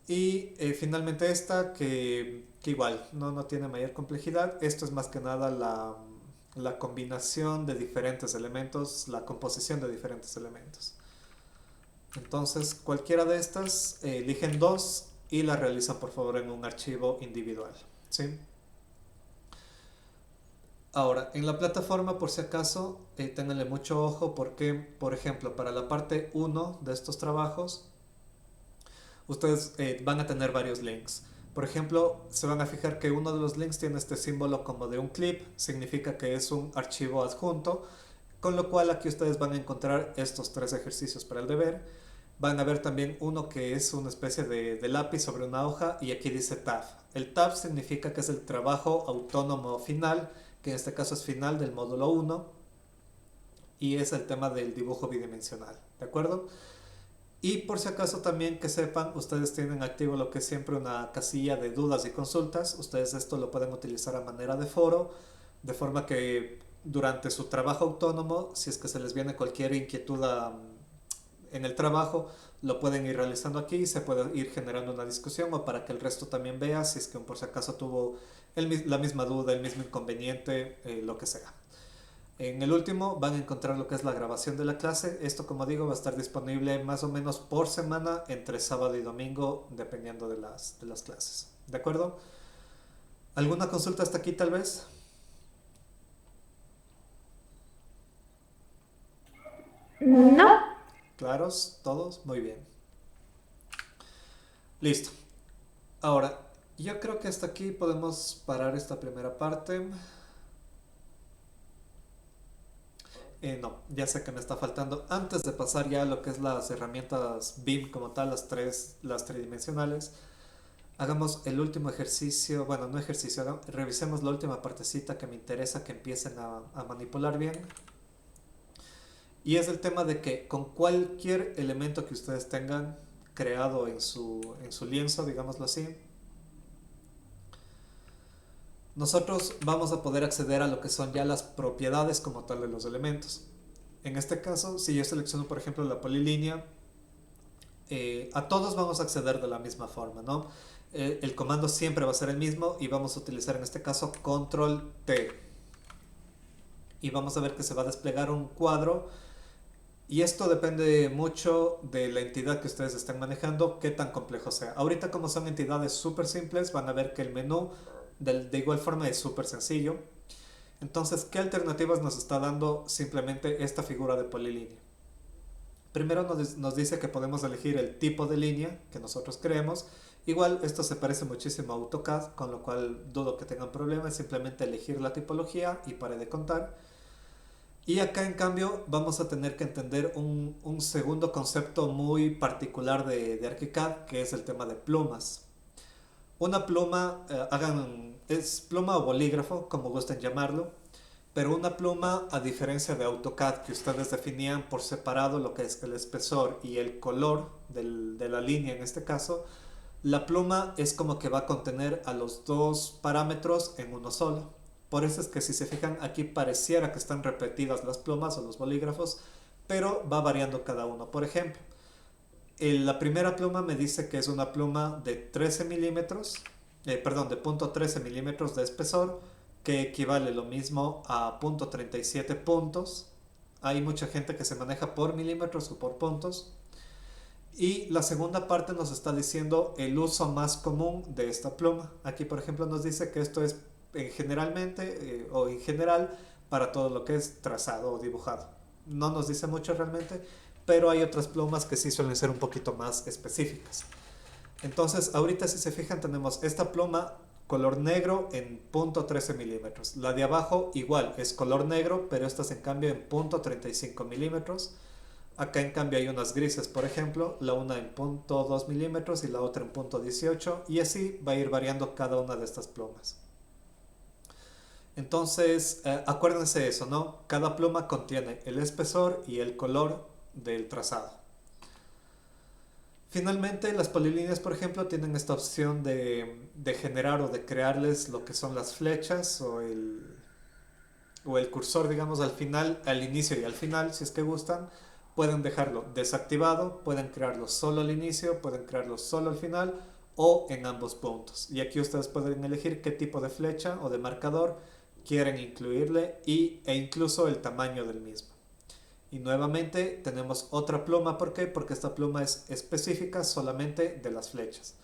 Y finalmente esta que igual no tiene mayor complejidad. Esto es más que nada la combinación de diferentes elementos, la composición de diferentes elementos. Entonces cualquiera de estas, eligen dos y la realizan por favor en un archivo individual, ¿sí? Ahora, en la plataforma, por si acaso, ténganle mucho ojo porque, por ejemplo, para la parte 1 de estos trabajos, ustedes van a tener varios links. Por ejemplo, se van a fijar que uno de los links tiene este símbolo como de un clip, significa que es un archivo adjunto, con lo cual aquí ustedes van a encontrar estos tres ejercicios para el deber. Van a ver también uno que es una especie de lápiz sobre una hoja y aquí dice TAF. El TAF significa que es el trabajo autónomo final, que en este caso es final del módulo 1 y es el tema del dibujo bidimensional, ¿de acuerdo? Y por si acaso también que sepan, ustedes tienen activo lo que es siempre una casilla de dudas y consultas. Ustedes esto lo pueden utilizar a manera de foro, de forma que durante su trabajo autónomo, si es que se les viene cualquier inquietud en el trabajo, lo pueden ir realizando aquí y se puede ir generando una discusión, o para que el resto también vea si es que por si acaso tuvo la misma duda, el mismo inconveniente, lo que sea. En el último van a encontrar lo que es la grabación de la clase. Esto, como digo, va a estar disponible más o menos por semana entre sábado y domingo, dependiendo de las clases. ¿De acuerdo? ¿Alguna consulta hasta aquí tal vez? No. ¿Claros? ¿Todos? Muy bien. Listo. Ahora, yo creo que hasta aquí podemos parar esta primera parte. No, ya sé que me está faltando. Antes de pasar ya a lo que es las herramientas BIM como tal, las tridimensionales, hagamos el último ejercicio, bueno, no ejercicio, revisemos la última partecita que me interesa que empiecen a manipular bien. Y es el tema de que con cualquier elemento que ustedes tengan creado en su lienzo, digámoslo así, nosotros vamos a poder acceder a lo que son ya las propiedades como tal de los elementos. En este caso, si yo selecciono por ejemplo la polilínea, a todos vamos a acceder de la misma forma, ¿no? El comando siempre va a ser el mismo y vamos a utilizar en este caso control T. y vamos a ver que se va a desplegar un cuadro. Y esto depende mucho de la entidad que ustedes estén manejando, qué tan complejo sea. Ahorita como son entidades súper simples, van a ver que el menú de igual forma es súper sencillo. Entonces, ¿qué alternativas nos está dando simplemente esta figura de polilínea? Primero nos dice que podemos elegir el tipo de línea que nosotros queremos. Igual esto se parece muchísimo a AutoCAD, con lo cual dudo que tengan problemas, simplemente elegir la tipología y pare de contar. Y acá en cambio vamos a tener que entender un segundo concepto muy particular de ArchiCAD, que es el tema de plumas. Una pluma, es pluma o bolígrafo, como gusten llamarlo, pero una pluma, a diferencia de AutoCAD, que ustedes definían por separado lo que es el espesor y el color de la línea en este caso, la pluma es como que va a contener a los dos parámetros en uno solo. Por eso es que si se fijan aquí pareciera que están repetidas las plumas o los bolígrafos, pero va variando cada uno. Por ejemplo, la primera pluma me dice que es una pluma de 13 milímetros, perdón, de punto 13 milímetros de espesor, que equivale lo mismo a punto 37 puntos. Hay mucha gente que se maneja por milímetros o por puntos. Y la segunda parte nos está diciendo el uso más común de esta pluma. Aquí por ejemplo nos dice que esto es generalmente o en general para todo lo que es trazado o dibujado. No nos dice mucho realmente, pero hay otras plumas que sí suelen ser un poquito más específicas. Entonces ahorita si se fijan tenemos esta pluma color negro en punto 13 milímetros. La de abajo igual es color negro, pero esta es en cambio en punto 35 milímetros. Acá en cambio hay unas grises, por ejemplo, la una en punto 2 milímetros y la otra en punto 18, y así va a ir variando cada una de estas plumas. Entonces, acuérdense eso, ¿no? Cada pluma contiene el espesor y el color del trazado. Finalmente, las polilíneas, por ejemplo, tienen esta opción de generar o de crearles lo que son las flechas o el cursor, digamos, al final, al inicio y al final, si es que gustan. Pueden dejarlo desactivado, pueden crearlo solo al inicio, pueden crearlo solo al final o en ambos puntos. Y aquí ustedes pueden elegir qué tipo de flecha o de marcador quieren incluirle e incluso el tamaño del mismo. Y nuevamente tenemos otra pluma, ¿por qué? Porque esta pluma es específica solamente de las flechas.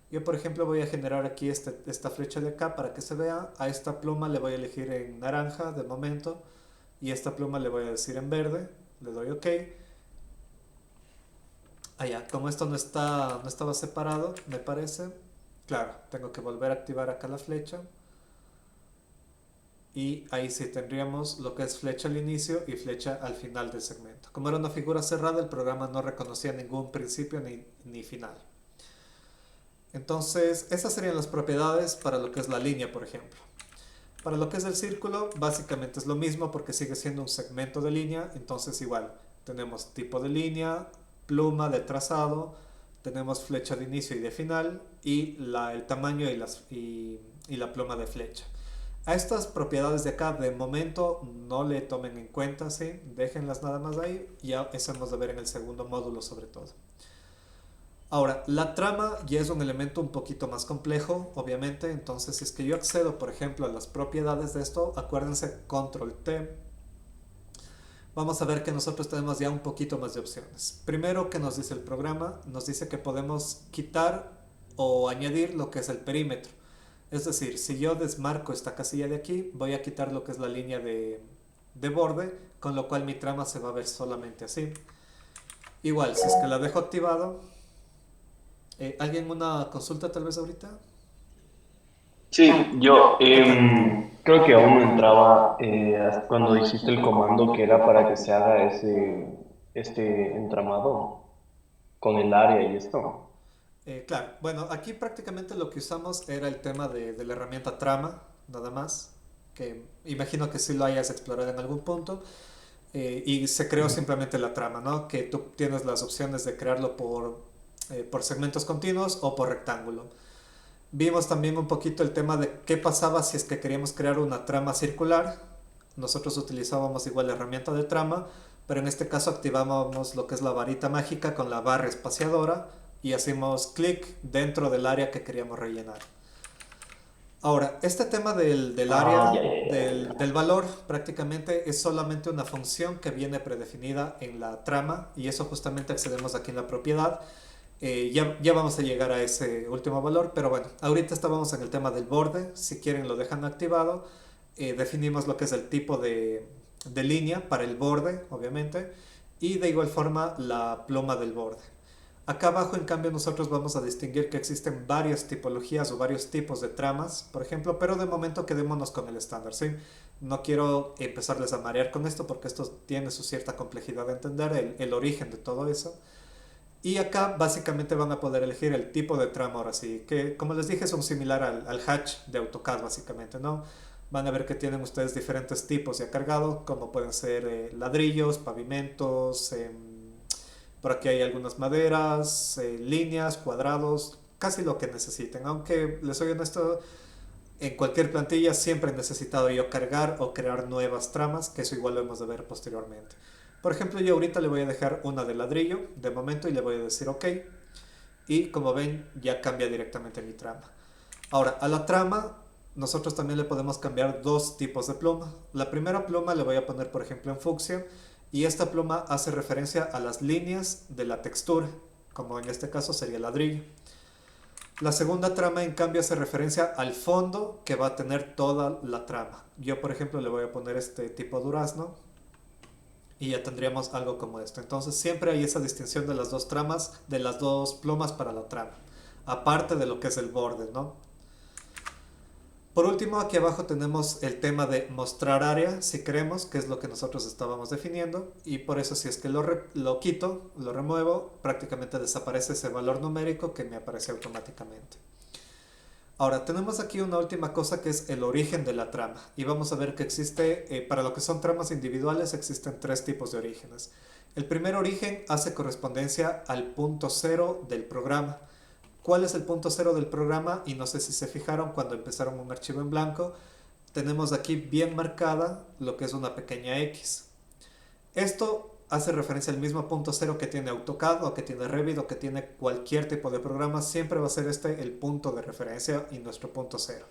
Yo por ejemplo voy a generar aquí esta flecha de acá para que se vea. A esta pluma le voy a elegir en naranja de momento y esta pluma le voy a decir en verde. Le doy OK. Ya, como esto no estaba separado, me parece. Claro, tengo que volver a activar acá la flecha. Y ahí sí tendríamos lo que es flecha al inicio y flecha al final del segmento. Como era una figura cerrada, el programa no reconocía ningún principio ni final. Entonces, esas serían las propiedades para lo que es la línea, por ejemplo. Para lo que es el círculo, básicamente es lo mismo porque sigue siendo un segmento de línea. Entonces igual, tenemos tipo de línea, pluma de trazado, tenemos flecha de inicio y de final y el tamaño y la pluma de flecha. A estas propiedades de acá de momento no le tomen en cuenta, ¿sí? Déjenlas nada más ahí, ya eso hemos de ver en el segundo módulo sobre todo. Ahora, la trama ya es un elemento un poquito más complejo, obviamente, entonces si es que yo accedo, por ejemplo, a las propiedades de esto, acuérdense, control T, vamos a ver que nosotros tenemos ya un poquito más de opciones. Primero, ¿qué nos dice el programa? Nos dice que podemos quitar o añadir lo que es el perímetro. Es decir, si yo desmarco esta casilla de aquí, voy a quitar lo que es la línea de borde, con lo cual mi trama se va a ver solamente así. Igual, si es que la dejo activado, ¿alguien una consulta tal vez ahorita? Sí, yo creo que aún no entraba cuando dijiste el comando que era para que se haga este entramado con el área y esto. Claro, bueno, aquí prácticamente lo que usamos era el tema de la herramienta trama, nada más, que imagino que sí lo hayas explorado en algún punto, y se creó simplemente la trama, ¿no? Que tú tienes las opciones de crearlo por segmentos continuos o por rectángulo. Vimos también un poquito el tema de qué pasaba si es que queríamos crear una trama circular. Nosotros utilizábamos igual la herramienta de trama, pero en este caso activábamos lo que es la varita mágica con la barra espaciadora y hacemos clic dentro del área que queríamos rellenar. Ahora, este tema del Ah, área, ya, ya, ya, del ya. valor, prácticamente es solamente una función que viene predefinida en la trama y eso justamente accedemos aquí en la propiedad. Ya vamos a llegar a ese último valor, pero bueno, ahorita estábamos en el tema del borde. Si quieren lo dejan activado. Definimos lo que es el tipo de línea para el borde, obviamente, y de igual forma la pluma del borde. Acá abajo, en cambio, nosotros vamos a distinguir que existen varias tipologías o varios tipos de tramas, por ejemplo, pero de momento quedémonos con el estándar, ¿sí? No quiero empezarles a marear con esto porque esto tiene su cierta complejidad de entender, el origen de todo eso. Y acá básicamente van a poder elegir el tipo de trama ahora sí, que como les dije son similar al hatch de AutoCAD básicamente, ¿no? Van a ver que tienen ustedes diferentes tipos ya cargados, como pueden ser ladrillos, pavimentos, por aquí hay algunas maderas, líneas, cuadrados, casi lo que necesiten. Aunque les soy honesto, en cualquier plantilla siempre he necesitado yo cargar o crear nuevas tramas, que eso igual lo hemos de ver posteriormente. Por ejemplo, yo ahorita le voy a dejar una de ladrillo de momento y le voy a decir OK. Y como ven, ya cambia directamente mi trama. Ahora, a la trama nosotros también le podemos cambiar dos tipos de pluma. La primera pluma le voy a poner, por ejemplo, en fucsia. Y esta pluma hace referencia a las líneas de la textura, como en este caso sería el ladrillo. La segunda trama, en cambio, hace referencia al fondo que va a tener toda la trama. Yo, por ejemplo, le voy a poner este tipo durazno y ya tendríamos algo como esto. Entonces, siempre hay esa distinción de las dos tramas, de las dos plumas para la trama, aparte de lo que es el borde, ¿no? Por último, aquí abajo tenemos el tema de mostrar área, si queremos, que es lo que nosotros estábamos definiendo, y por eso si es que lo quito, lo remuevo, prácticamente desaparece ese valor numérico que me aparece automáticamente. Ahora, tenemos aquí una última cosa que es el origen de la trama, y vamos a ver que existe, para lo que son tramas individuales, existen tres tipos de orígenes. El primer origen hace correspondencia al punto cero del programa. ¿Cuál es el punto cero del programa? Y no sé si se fijaron cuando empezaron un archivo en blanco, tenemos aquí bien marcada lo que es una pequeña X. Esto hace referencia al mismo punto cero que tiene AutoCAD o que tiene Revit o que tiene cualquier tipo de programa. Siempre va a ser este el punto de referencia y nuestro punto cero.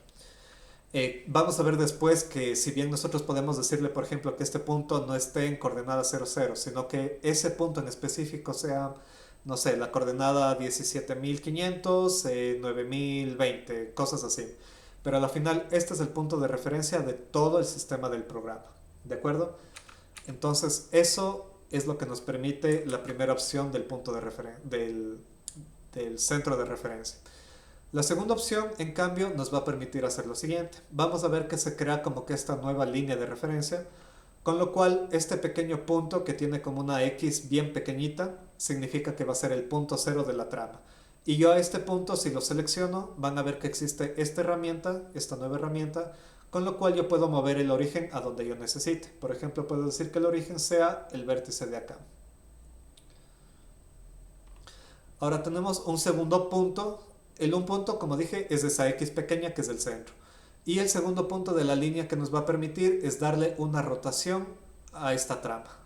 Vamos a ver después que si bien nosotros podemos decirle, por ejemplo, que este punto no esté en coordenada 00, sino que ese punto en específico sea, no sé, la coordenada 17.500, 9.020, cosas así. Pero al final este es el punto de referencia de todo el sistema del programa. ¿De acuerdo? Entonces eso es lo que nos permite la primera opción del punto de del centro de referencia. La segunda opción, en cambio, nos va a permitir hacer lo siguiente. Vamos a ver que se crea como que esta nueva línea de referencia, con lo cual este pequeño punto que tiene como una X bien pequeñita, significa que va a ser el punto cero de la trama. Y yo a este punto, si lo selecciono, van a ver que existe esta herramienta, esta nueva herramienta, con lo cual yo puedo mover el origen a donde yo necesite. Por ejemplo, puedo decir que el origen sea el vértice de acá. Ahora tenemos un segundo punto. El un punto, como dije, es esa X pequeña que es el centro. Y el segundo punto de la línea que nos va a permitir es darle una rotación a esta trama.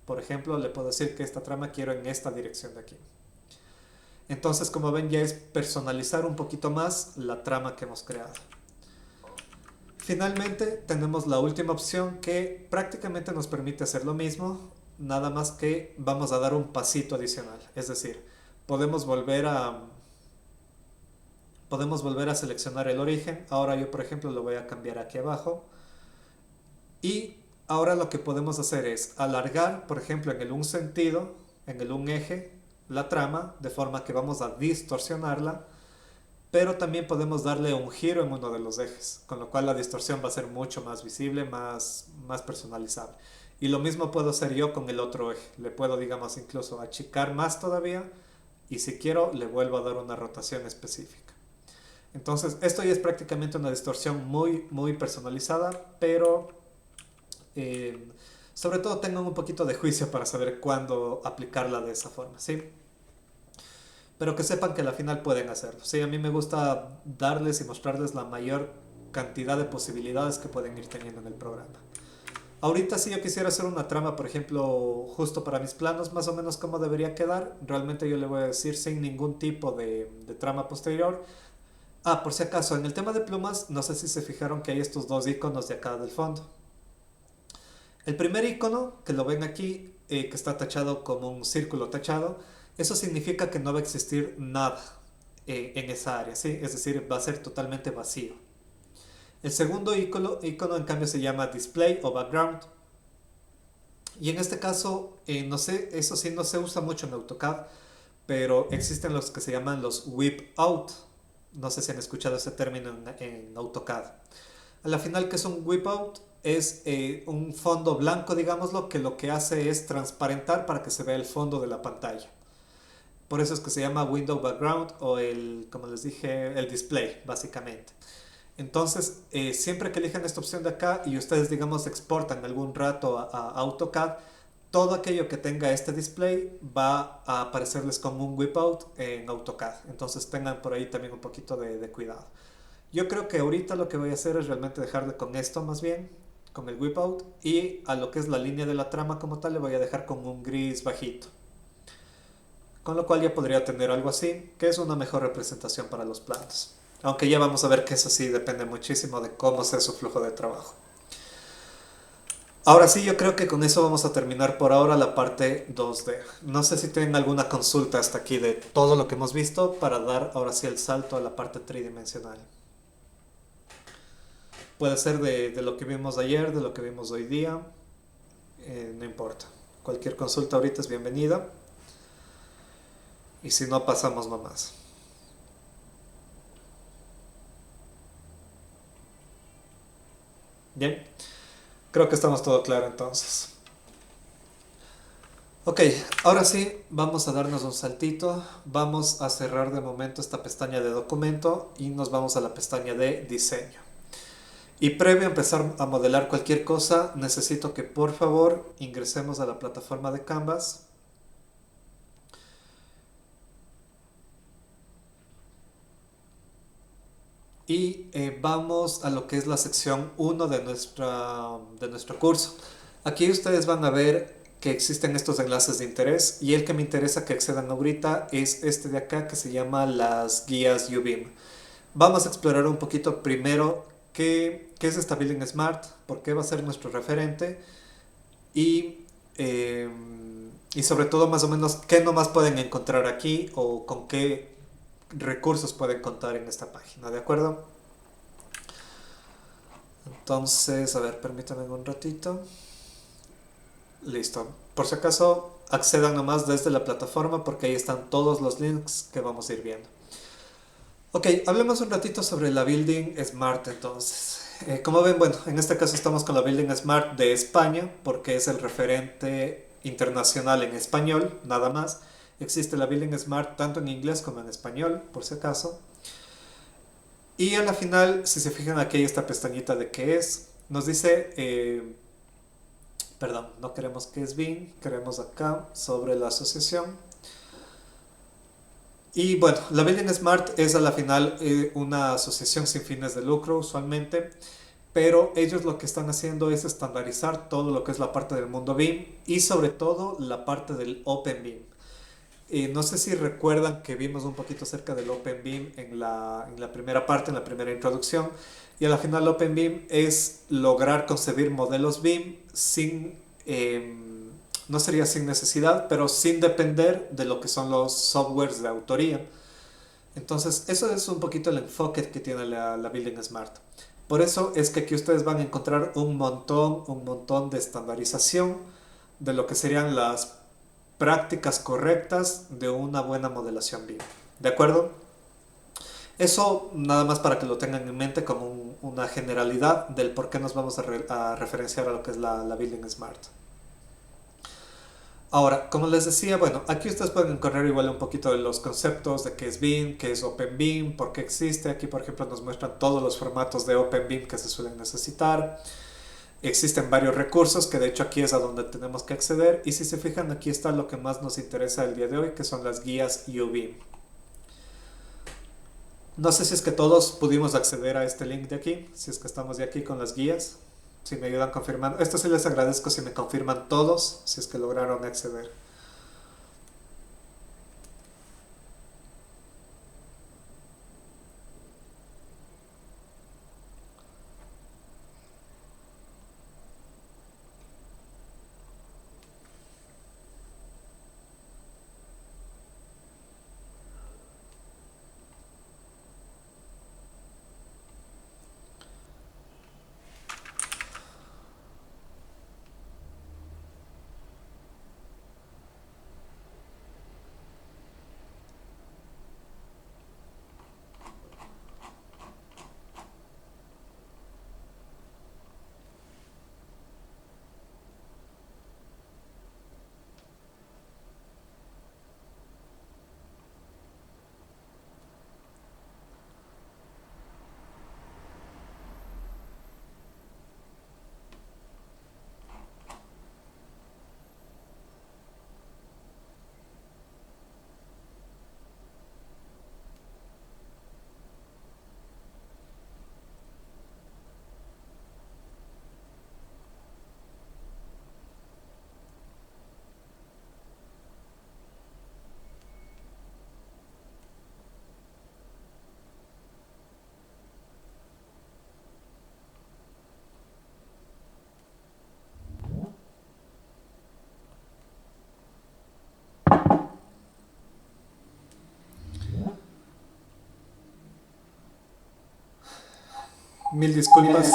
Por ejemplo, le puedo decir que esta trama quiero en esta dirección de aquí. Entonces, como ven, ya es personalizar un poquito más la trama que hemos creado. Finalmente, tenemos la última opción que prácticamente nos permite hacer lo mismo, nada más que vamos a dar un pasito adicional. Es decir, podemos volver a seleccionar el origen. Ahora yo, por ejemplo, lo voy a cambiar aquí abajo. Y ahora lo que podemos hacer es alargar, por ejemplo, en el un sentido, en el un eje, la trama, de forma que vamos a distorsionarla, pero también podemos darle un giro en uno de los ejes, con lo cual la distorsión va a ser mucho más visible, más personalizable. Y lo mismo puedo hacer yo con el otro eje. Le puedo, digamos, incluso achicar más todavía, y si quiero, le vuelvo a dar una rotación específica. Entonces, esto ya es prácticamente una distorsión muy personalizada, pero sobre todo tengan un poquito de juicio para saber cuándo aplicarla de esa forma, ¿sí? Pero que sepan que al final pueden hacerlo. Sí, a mí me gusta darles y mostrarles la mayor cantidad de posibilidades que pueden ir teniendo en el programa. Ahorita si yo quisiera hacer una trama, por ejemplo, justo para mis planos, más o menos cómo debería quedar, realmente yo le voy a decir sin ningún tipo de trama posterior. Ah, por si acaso, en el tema de plumas, no sé si se fijaron que hay estos dos iconos de acá del fondo. El primer icono, que lo ven aquí, que está tachado como un círculo tachado, eso significa que no va a existir nada en esa área, ¿sí? Es decir, va a ser totalmente vacío. El segundo icono en cambio se llama display o background. Y en este caso, no sé, eso sí no se usa mucho en AutoCAD, pero existen los que se llaman los whip out. No sé si han escuchado ese término en AutoCAD. A la final, ¿qué es un whip out? Es un fondo blanco, digámoslo, que lo que hace es transparentar para que se vea el fondo de la pantalla. Por eso es que se llama window background o el, como les dije, el display, básicamente. Entonces, siempre que elijan esta opción de acá y ustedes, digamos, exportan algún rato a AutoCAD, todo aquello que tenga este display va a aparecerles como un whip out en AutoCAD. Entonces tengan por ahí también un poquito de cuidado. Yo creo que ahorita lo que voy a hacer es realmente dejarle con esto más bien, con el whip out, y a lo que es la línea de la trama como tal le voy a dejar con un gris bajito. Con lo cual ya podría tener algo así, que es una mejor representación para los planos. Aunque ya vamos a ver que eso sí depende muchísimo de cómo sea su flujo de trabajo. Ahora sí, yo creo que con eso vamos a terminar por ahora la parte 2D. No sé si tienen alguna consulta hasta aquí de todo lo que hemos visto para dar ahora sí el salto a la parte tridimensional. Puede ser de lo que vimos ayer, de lo que vimos hoy día, no importa. Cualquier consulta ahorita es bienvenida. Y si no, pasamos nomás. Bien, creo que estamos todo claro entonces. Ok, ahora sí, vamos a darnos un saltito. Vamos a cerrar de momento esta pestaña de documento y nos vamos a la pestaña de diseño. Y previo a empezar a modelar cualquier cosa, necesito que por favor ingresemos a la plataforma de Canvas. Y vamos a lo que es la sección 1 de nuestro curso. Aquí ustedes van a ver que existen estos enlaces de interés y el que me interesa que accedan ahorita es este de acá que se llama las guías UBIM. Vamos a explorar un poquito primero qué es esta Building Smart, por qué va a ser nuestro referente y, eh, y sobre todo más o menos qué nomás pueden encontrar aquí o con qué recursos pueden contar en esta página, ¿de acuerdo? Entonces, a ver, permítanme un ratito. Listo. Por si acaso, accedan nomás desde la plataforma porque ahí están todos los links que vamos a ir viendo. Ok, hablemos un ratito sobre la Building Smart entonces. Como ven, bueno, en este caso estamos con la Building Smart de España porque es el referente internacional en español, nada más. Existe la Building Smart tanto en inglés como en español, por si acaso. Y a la final, si se fijan aquí hay esta pestañita de qué es, nos dice, perdón, no queremos qué es BIM, queremos acá sobre la asociación. Y bueno, la Building Smart es a la final una asociación sin fines de lucro usualmente, pero ellos lo que están haciendo es estandarizar todo lo que es la parte del mundo BIM y sobre todo la parte del Open BIM. No sé si recuerdan que vimos un poquito acerca del Open BIM en la primera parte, en la primera introducción, y a la final Open BIM es lograr concebir modelos BIM sin, no sería sin necesidad, pero sin depender de lo que son los softwares de autoría. Entonces, eso es un poquito el enfoque que tiene la Building Smart. Por eso es que aquí ustedes van a encontrar un montón de estandarización de lo que serían las prácticas correctas de una buena modelación BIM. ¿De acuerdo? Eso nada más para que lo tengan en mente como una generalidad del por qué nos vamos a referenciar a lo que es la Building Smart. Ahora, como les decía, bueno, aquí ustedes pueden encontrar igual un poquito de los conceptos de qué es BIM, qué es Open BIM, por qué existe. Aquí, por ejemplo, nos muestran todos los formatos de Open BIM que se suelen necesitar. Existen varios recursos que de hecho aquí es a donde tenemos que acceder y si se fijan aquí está lo que más nos interesa el día de hoy que son las guías UBIM. No sé si es que todos pudimos acceder a este link de aquí, si es que estamos de aquí con las guías, si me ayudan confirmando. Esto sí les agradezco si me confirman todos, si es que lograron acceder. Mil disculpas.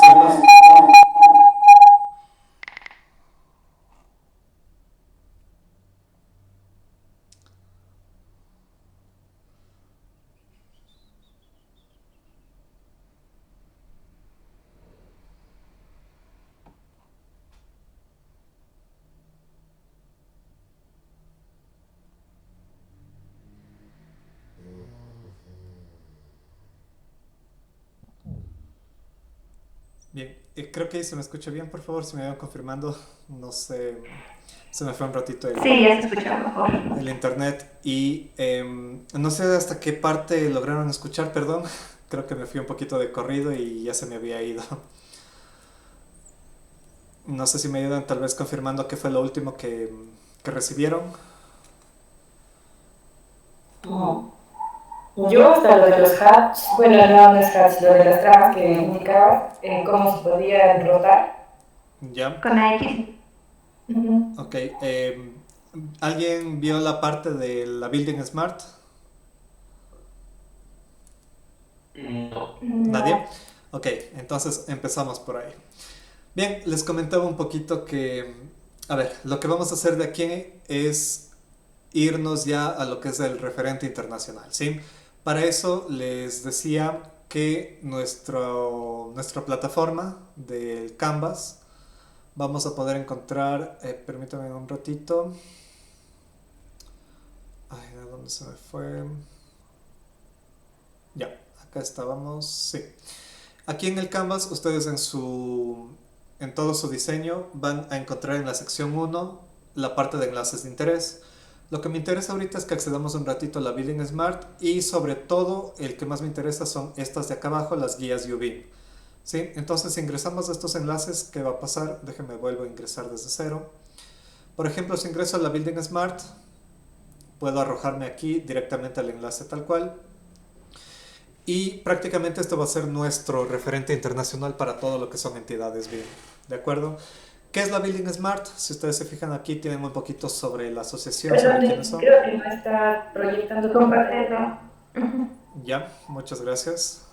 Bien, creo que ahí se me escucha bien, por favor, si me vayan confirmando, no sé, se me fue un ratito Sí, ya se escucha mejor. el internet y no sé hasta qué parte lograron escuchar, perdón, creo que me fui un poquito de corrido y ya se me había ido. No sé si me ayudan tal vez confirmando qué fue lo último que recibieron. Yo hasta lo de los hats, bueno, no, no es hats, lo de las tramas que indicaba cómo se podían rotar. Ya, Con la X. ok. ¿Alguien vio la parte de la Building Smart? No. ¿Nadie? Ok, entonces empezamos por ahí. Bien, les comentaba un poquito que, a ver, lo que vamos a hacer de aquí es irnos ya a lo que es el referente internacional, ¿sí? Para eso les decía que nuestra plataforma del Canvas vamos a poder encontrar, permítanme un ratito, ay, ¿de dónde se me fue? Ya, acá estábamos, sí. Aquí en el Canvas ustedes en todo su diseño van a encontrar en la sección 1 la parte de enlaces de interés. Lo que me interesa ahorita es que accedamos un ratito a la Building Smart y sobre todo el que más me interesa son estas de acá abajo, las guías UV. ¿Sí? Entonces si ingresamos a estos enlaces, ¿qué va a pasar? Déjenme vuelvo a ingresar desde cero. Por ejemplo, si ingreso a la Building Smart, puedo arrojarme aquí directamente al enlace tal cual. Y prácticamente esto va a ser nuestro referente internacional para todo lo que son entidades BIM. ¿De acuerdo? ¿Qué es la Building Smart? Si ustedes se fijan aquí, tienen un poquito sobre la asociación, sobre quiénes son. Creo que no está proyectando Compartirlo. Ya, muchas gracias.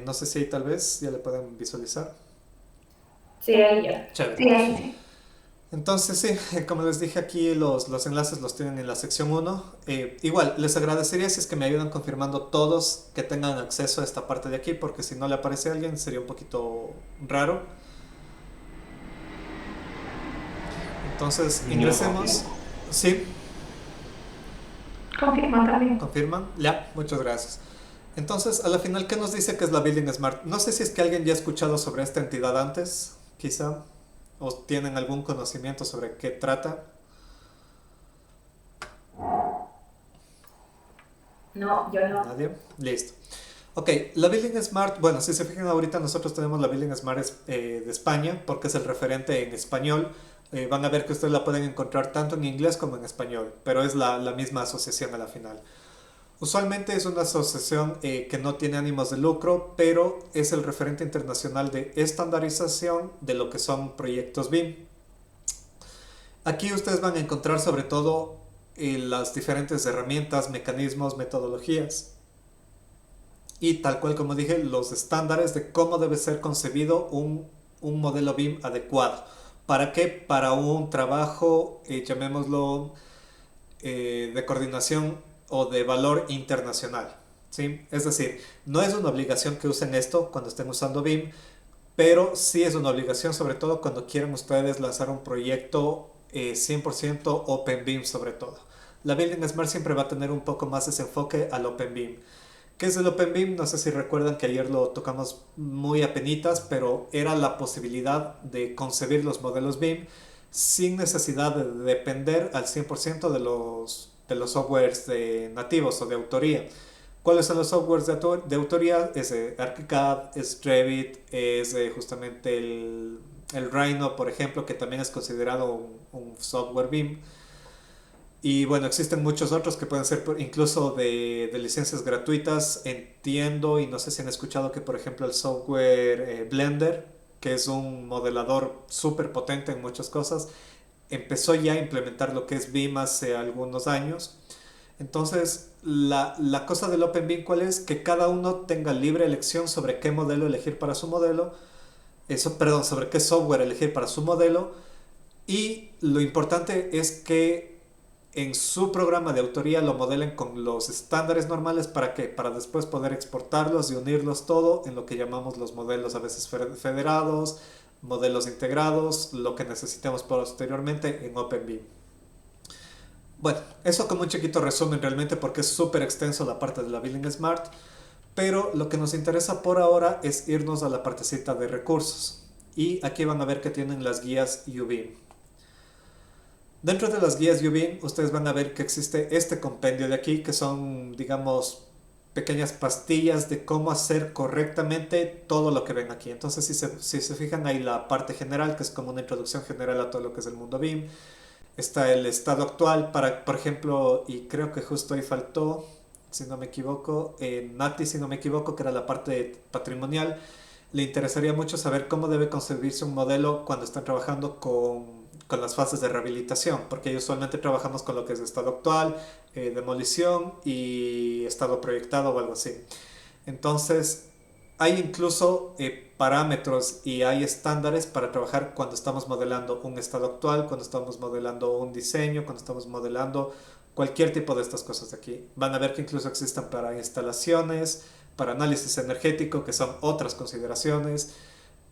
No sé si ahí tal vez ya le pueden visualizar. Sí, ahí ya. Chévere. Sí, ahí sí. Entonces sí, como les dije aquí los enlaces los tienen en la sección 1. Igual, les agradecería si es que me ayudan confirmando todos que tengan acceso a esta parte de aquí, porque si no le aparece a alguien sería un poquito raro. Entonces, ingresemos. Sí, Confirma también. confirman. Ya, muchas gracias. Entonces, a la final, ¿qué nos dice que es la Building Smart? No sé si es que alguien ya ha escuchado sobre esta entidad antes, quizá, o tienen algún conocimiento sobre qué trata. No, yo no. ¿Nadie? Listo. Ok, la Building Smart, bueno, si se fijan ahorita nosotros tenemos la Building Smart de España porque es el referente en español. Van a ver que ustedes la pueden encontrar tanto en inglés como en español, pero es la misma asociación a la final. Usualmente es una asociación que no tiene ánimos de lucro, pero es el referente internacional de estandarización de lo que son proyectos BIM. Aquí ustedes van a encontrar sobre todo las diferentes herramientas, mecanismos, metodologías y tal cual como dije, los estándares de cómo debe ser concebido un modelo BIM adecuado. ¿Para qué? Para un trabajo, llamémoslo, de coordinación o de valor internacional. ¿Sí? Es decir, no es una obligación que usen esto cuando estén usando BIM, pero sí es una obligación sobre todo cuando quieran ustedes lanzar un proyecto 100% Open BIM sobre todo. La Building Smart siempre va a tener un poco más ese enfoque al Open BIM. ¿Qué es el Open BIM? No sé si recuerdan que ayer lo tocamos muy apenitas, pero era la posibilidad de concebir los modelos BIM sin necesidad de depender al 100% de los softwares nativos o de autoría. ¿Cuáles son los softwares de autoría? Es ArchiCAD, es Revit, es justamente el Rhino, por ejemplo, que también es considerado un software BIM. Y bueno, existen muchos otros que pueden ser incluso de licencias gratuitas. Entiendo y no sé si han escuchado que por ejemplo el software Blender, que es un modelador súper potente en muchas cosas, empezó ya a implementar lo que es BIM hace algunos años. Entonces, la cosa del OpenBIM, ¿cuál es? Que cada uno tenga libre elección sobre qué modelo elegir para su modelo, eso, perdón, sobre qué software elegir para su modelo, y lo importante es que en su programa de autoría lo modelen con los estándares normales para que para después poder exportarlos y unirlos todo en lo que llamamos los modelos a veces federados, modelos integrados, lo que necesitemos posteriormente en OpenBIM. Bueno, eso como un chiquito resumen realmente porque es súper extenso la parte de la Building Smart, pero lo que nos interesa por ahora es irnos a la partecita de recursos. Y aquí van a ver que tienen las guías UBIM. Dentro de las guías UBIM, ustedes van a ver que existe este compendio de aquí, que son, digamos, pequeñas pastillas de cómo hacer correctamente todo lo que ven aquí. Entonces, si se fijan, hay la parte general, que es como una introducción general a todo lo que es el mundo BIM. Está el estado actual, por ejemplo, y creo que justo ahí faltó, si no me equivoco, Nati, si no me equivoco, que era la parte patrimonial. Le interesaría mucho saber cómo debe concebirse un modelo cuando están trabajando con las fases de rehabilitación, porque usualmente trabajamos con lo que es estado actual, demolición y estado proyectado o algo así. Entonces, hay incluso parámetros y hay estándares para trabajar cuando estamos modelando un estado actual, cuando estamos modelando un diseño, cuando estamos modelando cualquier tipo de estas cosas de aquí. Van a ver que incluso existen para instalaciones, para análisis energético, que son otras consideraciones,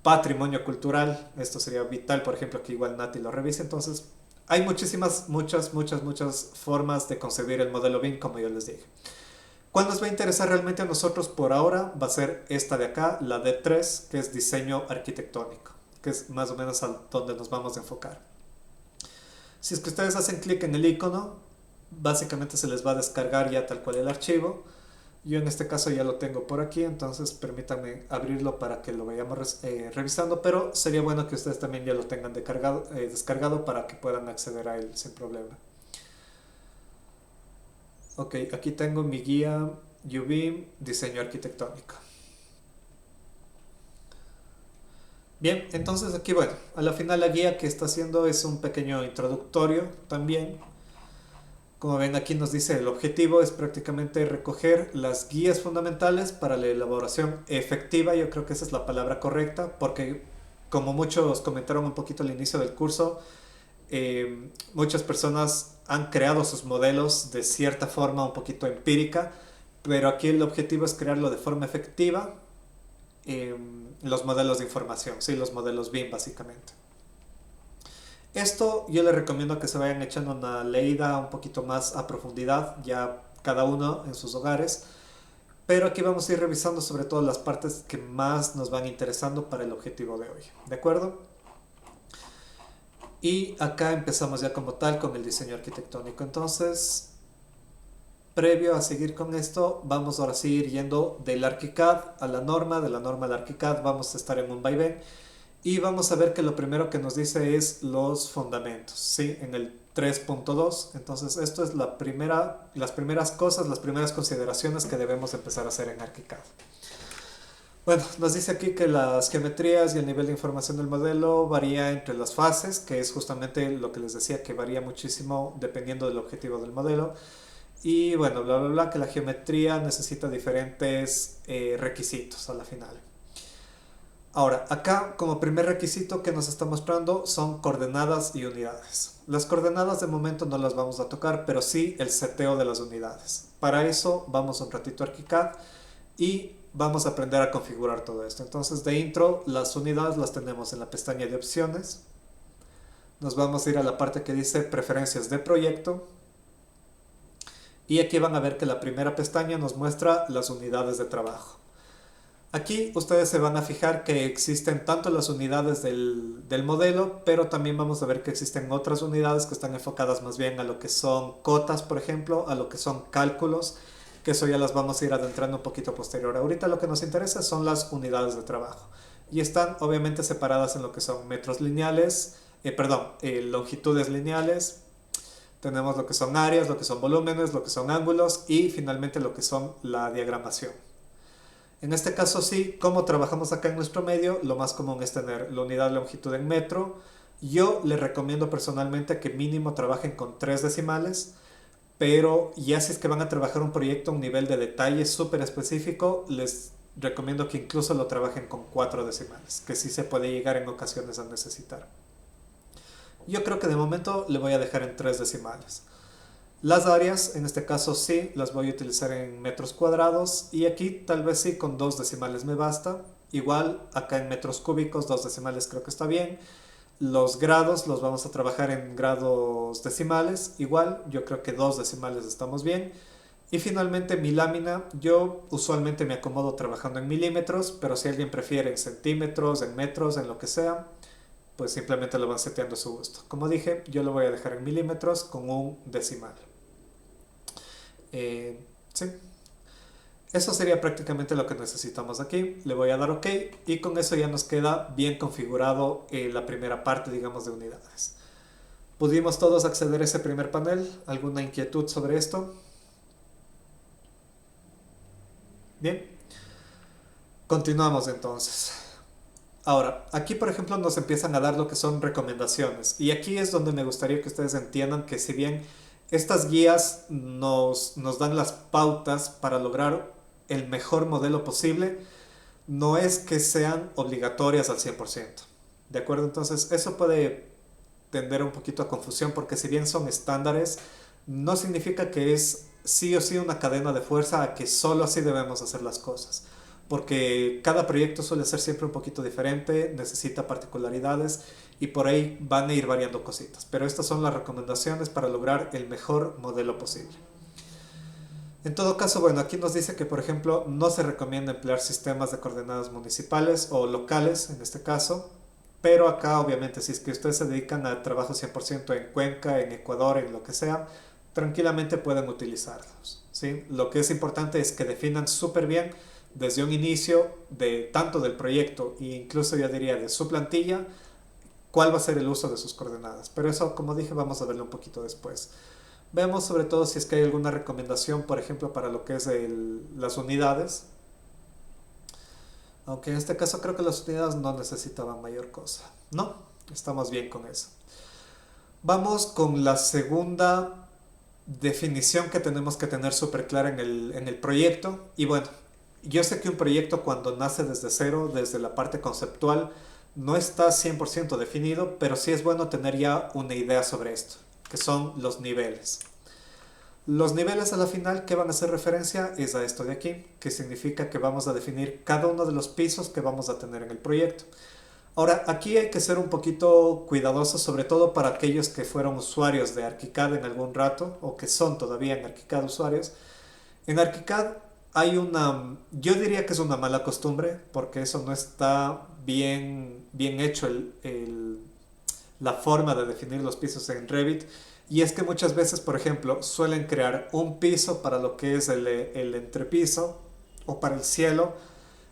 patrimonio cultural, esto sería vital, por ejemplo, que igual Nati lo revise. Entonces, hay muchas formas de concebir el modelo BIM, como yo les dije. ¿Cuál nos va a interesar realmente a nosotros por ahora? Va a ser esta de acá, la D3, que es diseño arquitectónico, que es más o menos a donde nos vamos a enfocar. Si es que ustedes hacen clic en el icono, básicamente se les va a descargar ya tal cual el archivo. Yo en este caso ya lo tengo por aquí, entonces permítanme abrirlo para que lo vayamos revisando, pero sería bueno que ustedes también ya lo tengan descargado para que puedan acceder a él sin problema. Ok, aquí tengo mi guía UBIM, diseño arquitectónico. Bien, entonces aquí, bueno, a la final la guía que está haciendo es un pequeño introductorio también. Como ven, aquí nos dice el objetivo es prácticamente recoger las guías fundamentales para la elaboración efectiva. Yo creo que esa es la palabra correcta, porque como muchos comentaron un poquito al inicio del curso, muchas personas han creado sus modelos de cierta forma un poquito empírica, pero aquí el objetivo es crearlo de forma efectiva, los modelos de información, ¿sí? Los modelos BIM básicamente. Esto yo les recomiendo que se vayan echando una leída un poquito más a profundidad, ya cada uno en sus hogares, pero aquí vamos a ir revisando sobre todo las partes que más nos van interesando para el objetivo de hoy, ¿de acuerdo? Y acá empezamos ya como tal con el diseño arquitectónico. Entonces, previo a seguir con esto, vamos ahora sí ir yendo del ArchiCAD a la norma, de la norma al ArchiCAD, vamos a estar en un vaivén. Y vamos a ver que lo primero que nos dice es los fundamentos, ¿sí? En el 3.2. Entonces, esto es las primeras cosas, las primeras consideraciones que debemos empezar a hacer en ArchiCAD. Bueno, nos dice aquí que las geometrías y el nivel de información del modelo varía entre las fases, que es justamente lo que les decía, que varía muchísimo dependiendo del objetivo del modelo. Y bueno, bla, bla, bla, que la geometría necesita diferentes requisitos a la final. Ahora, acá como primer requisito que nos está mostrando son coordenadas y unidades. Las coordenadas de momento no las vamos a tocar, pero sí el seteo de las unidades. Para eso vamos un ratito a ArchiCAD y vamos a aprender a configurar todo esto. Entonces de intro, las unidades las tenemos en la pestaña de opciones. Nos vamos a ir a la parte que dice preferencias de proyecto. Y aquí van a ver que la primera pestaña nos muestra las unidades de trabajo. Aquí ustedes se van a fijar que existen tanto las unidades del modelo, pero también vamos a ver que existen otras unidades que están enfocadas más bien a lo que son cotas, por ejemplo, a lo que son cálculos, que eso ya las vamos a ir adentrando un poquito posterior. Ahorita lo que nos interesa son las unidades de trabajo. Y están obviamente separadas en lo que son metros lineales, longitudes lineales. Tenemos lo que son áreas, lo que son volúmenes, lo que son ángulos y finalmente lo que son la diagramación. En este caso sí, como trabajamos acá en nuestro medio, lo más común es tener la unidad de longitud en metro. Yo les recomiendo personalmente que mínimo trabajen con 3 decimales, pero ya si es que van a trabajar un proyecto a un nivel de detalle súper específico, les recomiendo que incluso lo trabajen con 4 decimales, que sí se puede llegar en ocasiones a necesitar. Yo creo que de momento le voy a dejar en 3 decimales. Las áreas, en este caso sí, las voy a utilizar en metros cuadrados y aquí tal vez sí con 2 decimales me basta. Igual acá en metros cúbicos 2 decimales creo que está bien. Los grados los vamos a trabajar en grados decimales. Igual yo creo que 2 decimales estamos bien. Y finalmente mi lámina, yo usualmente me acomodo trabajando en milímetros, pero si alguien prefiere en centímetros, en metros, en lo que sea, pues simplemente lo van seteando a su gusto. Como dije, yo lo voy a dejar en milímetros con un decimal. Sí. Eso sería prácticamente lo que necesitamos aquí. Le voy a dar OK y con eso ya nos queda bien configurado la primera parte, digamos, de unidades. ¿Pudimos todos acceder a ese primer panel? ¿Alguna inquietud sobre esto? Bien. Continuamos entonces. Ahora, aquí por ejemplo nos empiezan a dar lo que son recomendaciones. Y aquí es donde me gustaría que ustedes entiendan que si bien estas guías nos dan las pautas para lograr el mejor modelo posible, no es que sean obligatorias al 100%. ¿De acuerdo? Entonces eso puede tender un poquito a confusión porque si bien son estándares, no significa que es sí o sí una cadena de fuerza a que solo así debemos hacer las cosas. Porque cada proyecto suele ser siempre un poquito diferente, necesita particularidades y por ahí van a ir variando cositas. Pero estas son las recomendaciones para lograr el mejor modelo posible. En todo caso, bueno, aquí nos dice que, por ejemplo, no se recomienda emplear sistemas de coordenadas municipales o locales, en este caso, pero acá, obviamente, si es que ustedes se dedican al trabajo 100% en Cuenca, en Ecuador, en lo que sea, tranquilamente pueden utilizarlos, ¿sí? Lo que es importante es que definan súper bien desde un inicio de tanto del proyecto e incluso yo diría de su plantilla cuál va a ser el uso de sus coordenadas, pero eso, como dije, vamos a verlo un poquito después. Vemos sobre todo si es que hay alguna recomendación, por ejemplo, para lo que es las unidades, aunque en este caso creo que las unidades no necesitaban mayor cosa. No, estamos bien con eso. Vamos con la segunda definición que tenemos que tener súper clara en el proyecto. Y bueno, yo sé que un proyecto cuando nace desde cero, desde la parte conceptual, no está 100% definido, pero sí es bueno tener ya una idea sobre esto, que son los niveles. Los niveles a la final que van a hacer referencia es a esto de aquí, que significa que vamos a definir cada uno de los pisos que vamos a tener en el proyecto. Ahora, aquí hay que ser un poquito cuidadosos, sobre todo para aquellos que fueron usuarios de ArchiCAD en algún rato, o que son todavía en ArchiCAD usuarios. En ArchiCAD hay yo diría que es una mala costumbre, porque eso no está bien hecho la forma de definir los pisos en Revit. Y es que muchas veces, por ejemplo, suelen crear un piso para lo que es el entrepiso o para el cielo.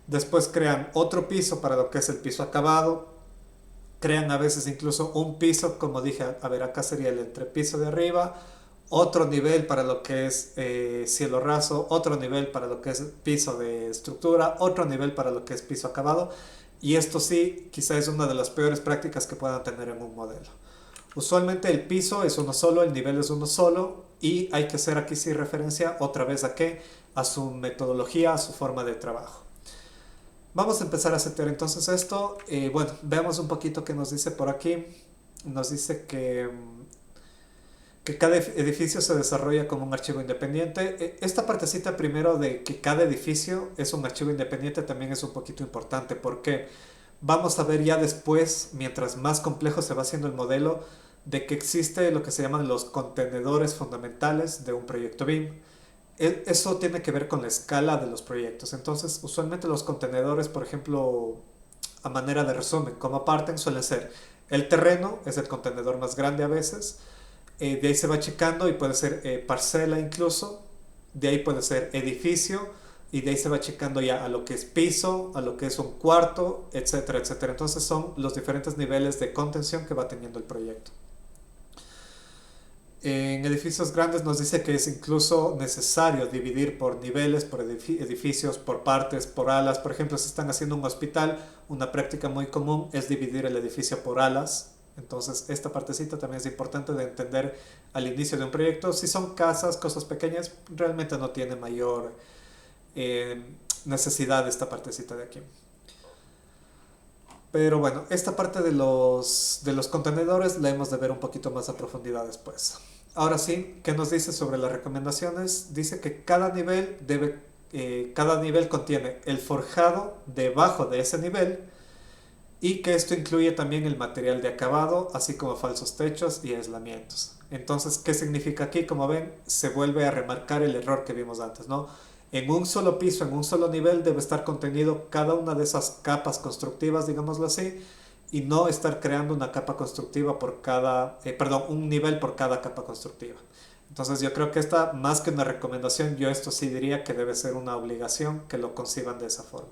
Después crean otro piso para lo que es el piso acabado. Crean a veces incluso un piso, como dije, a ver, acá sería el entrepiso de arriba. Otro nivel para lo que es cielo raso. Otro nivel para lo que es piso de estructura. Otro nivel para lo que es piso acabado. Y esto sí, quizá es una de las peores prácticas que puedan tener en un modelo. Usualmente el piso es uno solo, el nivel es uno solo y hay que hacer aquí sí referencia otra vez a qué, a su metodología, a su forma de trabajo. Vamos a empezar a setear entonces esto. Bueno, veamos un poquito qué nos dice por aquí. Nos dice que cada edificio se desarrolla como un archivo independiente. Esta partecita primero de que cada edificio es un archivo independiente también es un poquito importante porque vamos a ver ya después, mientras más complejo se va haciendo el modelo, de que existe lo que se llaman los contenedores fundamentales de un proyecto BIM. Eso tiene que ver con la escala de los proyectos. Entonces, usualmente los contenedores, por ejemplo, a manera de resumen, como parten, suelen ser el terreno, es el contenedor más grande a veces, de ahí se va achicando y puede ser parcela incluso, de ahí puede ser edificio, y de ahí se va achicando ya a lo que es piso, a lo que es un cuarto, etcétera, etcétera. Entonces son los diferentes niveles de contención que va teniendo el proyecto. En edificios grandes nos dice que es incluso necesario dividir por niveles, por edificios, por partes, por alas. Por ejemplo, si están haciendo un hospital, una práctica muy común es dividir el edificio por alas. Entonces esta partecita también es importante de entender al inicio de un proyecto. Si son casas, cosas pequeñas, realmente no tiene mayor necesidad de esta partecita de aquí. Pero bueno, esta parte de los contenedores la hemos de ver un poquito más a profundidad después. Ahora sí, ¿qué nos dice sobre las recomendaciones? Dice que cada nivel contiene el forjado debajo de ese nivel y que esto incluye también el material de acabado, así como falsos techos y aislamientos. Entonces, ¿qué significa aquí? Como ven, se vuelve a remarcar el error que vimos antes, ¿no? En un solo piso, en un solo nivel, debe estar contenido cada una de esas capas constructivas, digámoslo así, y no estar creando una capa constructiva por un nivel por cada capa constructiva. Entonces yo creo que esta, más que una recomendación, yo esto sí diría que debe ser una obligación que lo conciban de esa forma.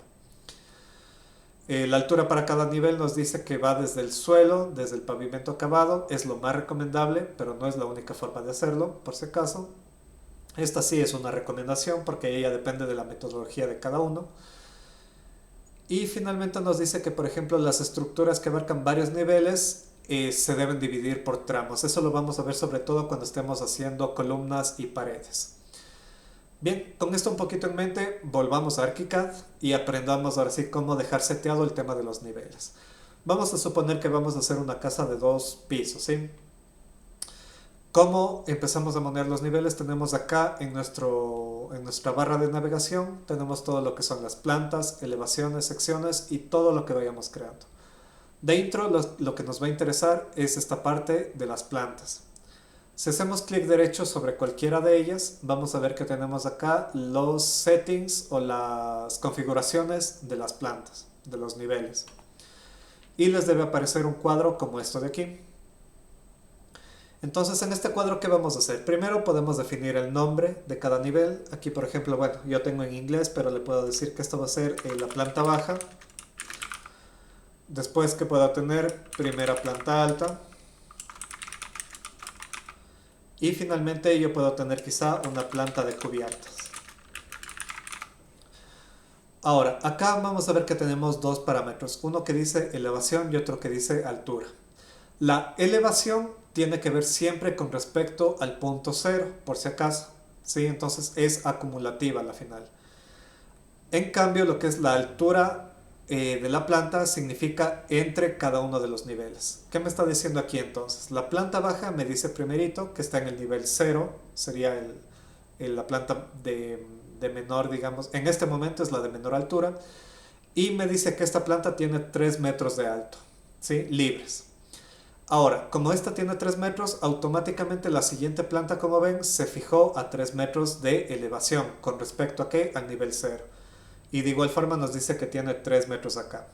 La altura para cada nivel nos dice que va desde el suelo, desde el pavimento acabado, es lo más recomendable, pero no es la única forma de hacerlo, por si acaso. Esta sí es una recomendación porque ella depende de la metodología de cada uno. Y finalmente nos dice que, por ejemplo, las estructuras que abarcan varios niveles se deben dividir por tramos. Eso lo vamos a ver sobre todo cuando estemos haciendo columnas y paredes. Bien, con esto un poquito en mente, volvamos a ArchiCAD y aprendamos ahora sí cómo dejar seteado el tema de los niveles. Vamos a suponer que vamos a hacer una casa de 2 pisos, ¿sí? ¿Cómo empezamos a manejar los niveles? Tenemos acá en nuestra barra de navegación, tenemos todo lo que son las plantas, elevaciones, secciones y todo lo que vayamos creando. Dentro lo que nos va a interesar es esta parte de las plantas. Si hacemos clic derecho sobre cualquiera de ellas, vamos a ver que tenemos acá los settings o las configuraciones de las plantas, de los niveles. Y les debe aparecer un cuadro como esto de aquí. Entonces en este cuadro, ¿qué vamos a hacer? Primero podemos definir el nombre de cada nivel. Aquí por ejemplo, bueno, yo tengo en inglés, pero le puedo decir que esto va a ser la planta baja. Después que pueda tener primera planta alta. Y finalmente yo puedo tener quizá una planta de cubiertas. Ahora, acá vamos a ver que tenemos dos parámetros. Uno que dice elevación y otro que dice altura. La elevación tiene que ver siempre con respecto al punto cero, por si acaso. ¿Sí? Entonces es acumulativa la final. En cambio, lo que es la altura de la planta significa entre cada uno de los niveles. ¿Qué me está diciendo aquí entonces? La planta baja me dice primerito que está en el nivel 0, sería la planta de menor, digamos, en este momento es la de menor altura, y me dice que esta planta tiene 3 metros de alto, ¿sí? Libres. Ahora, como esta tiene 3 metros, automáticamente la siguiente planta, como ven, se fijó a 3 metros de elevación. ¿Con respecto a qué? Al nivel 0. Y de igual forma nos dice que tiene 3 metros acá.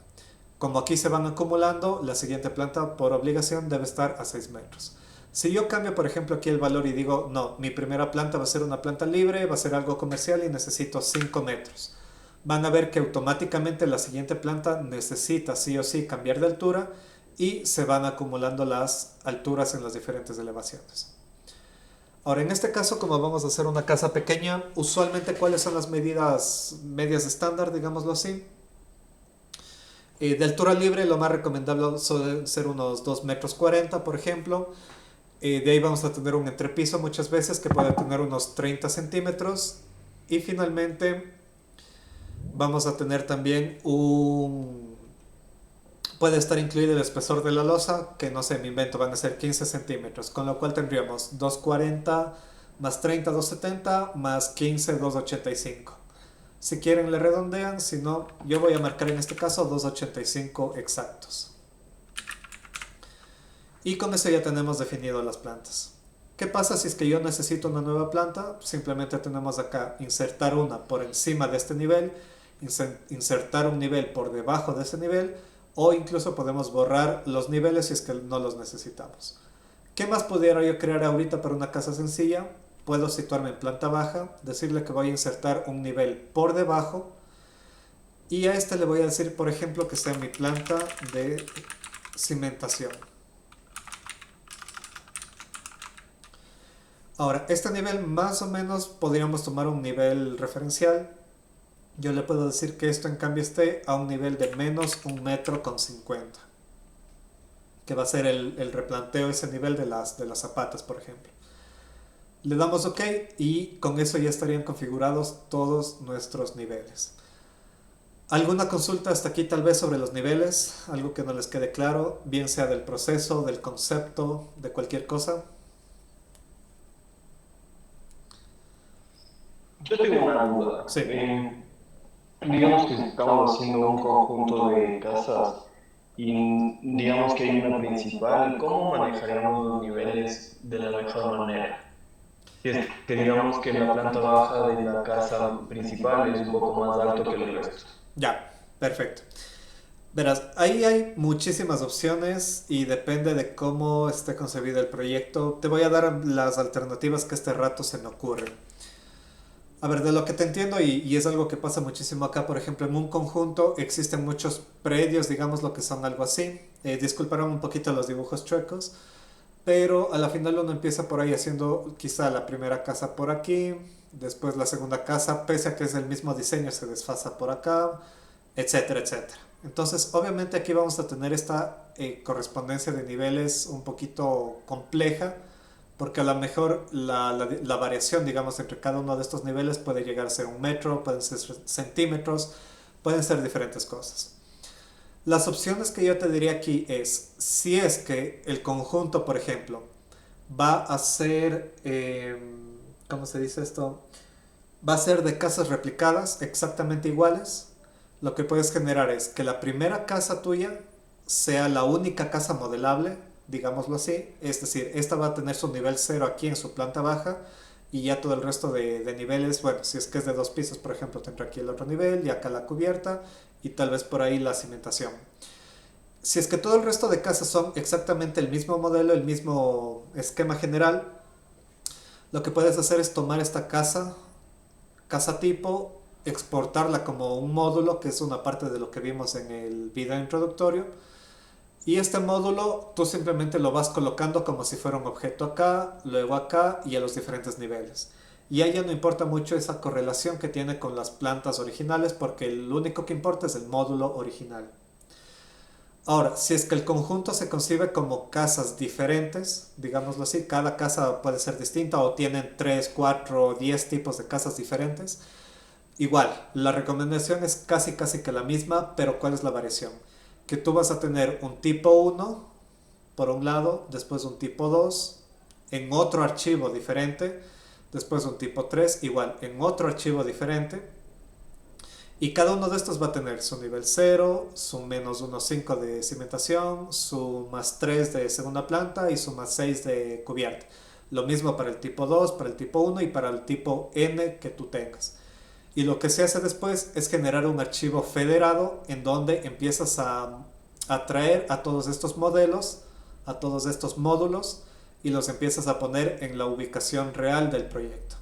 Como aquí se van acumulando, la siguiente planta por obligación debe estar a 6 metros. Si yo cambio, por ejemplo, aquí el valor y digo, no, mi primera planta va a ser una planta libre, va a ser algo comercial y necesito 5 metros. Van a ver que automáticamente la siguiente planta necesita sí o sí cambiar de altura y se van acumulando las alturas en las diferentes elevaciones. Ahora, en este caso, como vamos a hacer una casa pequeña, usualmente, ¿cuáles son las medidas medias estándar, digámoslo así? De altura libre, lo más recomendable suele ser unos 2,40 metros, por ejemplo. De ahí vamos a tener un entrepiso muchas veces que puede tener unos 30 centímetros. Y finalmente, vamos a tener también puede estar incluido el espesor de la losa, que no sé, me invento, van a ser 15 centímetros, con lo cual tendríamos 2,40 más 30, 2,70 más 15, 2,85. Si quieren le redondean, si no, yo voy a marcar en este caso 2,85 exactos. Y con eso ya tenemos definido las plantas. ¿Qué pasa si es que yo necesito una nueva planta? Simplemente tenemos acá insertar una por encima de este nivel, insertar un nivel por debajo de ese nivel, o incluso podemos borrar los niveles si es que no los necesitamos. ¿Qué más pudiera yo crear ahorita para una casa sencilla? Puedo situarme en planta baja, decirle que voy a insertar un nivel por debajo y a este le voy a decir, por ejemplo, que sea mi planta de cimentación. Ahora, este nivel más o menos podríamos tomar un nivel referencial. Yo le puedo decir que esto en cambio esté a un nivel de menos 1,50 metros. que va a ser el replanteo ese nivel de las zapatas, por ejemplo. Le damos OK y con eso ya estarían configurados todos nuestros niveles. ¿Alguna consulta hasta aquí tal vez sobre los niveles? ¿Algo que no les quede claro? Bien sea del proceso, del concepto, de cualquier cosa. Yo tengo una duda. Sí. Digamos que estamos haciendo un conjunto de casas y digamos que hay una principal. ¿Cómo manejaríamos los niveles de la mejor manera? Si es que digamos que la planta baja de la casa principal es un poco más alto que el resto. Ya, perfecto. Verás, ahí hay muchísimas opciones y depende de cómo esté concebido el proyecto. Te voy a dar las alternativas que este rato se me ocurren. A ver, de lo que te entiendo, y es algo que pasa muchísimo acá, por ejemplo, en un conjunto existen muchos predios, digamos lo que son algo así. Disculparán un poquito los dibujos chuecos, pero a la final uno empieza por ahí haciendo quizá la primera casa por aquí, después la segunda casa, pese a que es el mismo diseño, se desfasa por acá, etcétera, etcétera. Entonces, obviamente aquí vamos a tener esta correspondencia de niveles un poquito compleja, porque a lo mejor la variación, digamos, entre cada uno de estos niveles puede llegar a ser 1 metro, pueden ser centímetros, pueden ser diferentes cosas. Las opciones que yo te diría aquí es, si es que el conjunto, por ejemplo, va a ser, ¿cómo se dice esto? Va a ser de casas replicadas exactamente iguales. Lo que puedes generar es que la primera casa tuya sea la única casa modelable, digámoslo así. Es decir, esta va a tener su nivel 0 aquí en su planta baja y ya todo el resto de niveles, bueno, si es que es de 2 pisos, por ejemplo, tendrá aquí el otro nivel y acá la cubierta y tal vez por ahí la cimentación. Si es que todo el resto de casas son exactamente el mismo modelo, el mismo esquema general, lo que puedes hacer es tomar esta casa tipo, exportarla como un módulo, que es una parte de lo que vimos en el video introductorio. Y este módulo tú simplemente lo vas colocando como si fuera un objeto acá, luego acá y a los diferentes niveles. Y ahí ya no importa mucho esa correlación que tiene con las plantas originales porque lo único que importa es el módulo original. Ahora, si es que el conjunto se concibe como casas diferentes, digámoslo así, cada casa puede ser distinta o tienen 3, 4, 10 tipos de casas diferentes, igual, la recomendación es casi que la misma, pero ¿cuál es la variación? Que tú vas a tener un tipo 1 por un lado, después un tipo 2 en otro archivo diferente, después un tipo 3 igual en otro archivo diferente, y cada uno de estos va a tener su nivel 0, su menos 1,5 de cimentación, su más 3 de segunda planta y su más 6 de cubierta. Lo mismo para el tipo 2, para el tipo 1 y para el tipo N que tú tengas. Y lo que se hace después es generar un archivo federado en donde empiezas a traer a todos estos modelos, a todos estos módulos y los empiezas a poner en la ubicación real del proyecto.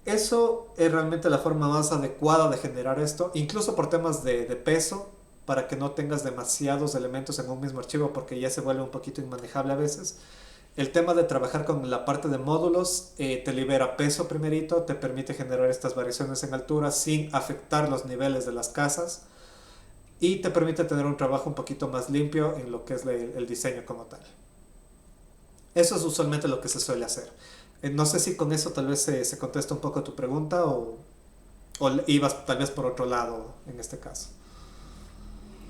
Eso es realmente la forma más adecuada de generar esto, incluso por temas de peso, para que no tengas demasiados elementos en un mismo archivo porque ya se vuelve un poquito inmanejable a veces. El tema de trabajar con la parte de módulos te libera peso primerito, te permite generar estas variaciones en altura sin afectar los niveles de las casas y te permite tener un trabajo un poquito más limpio en lo que es el diseño como tal. Eso es usualmente lo que se suele hacer. No sé si con eso tal vez se contesta un poco tu pregunta o ibas tal vez por otro lado en este caso.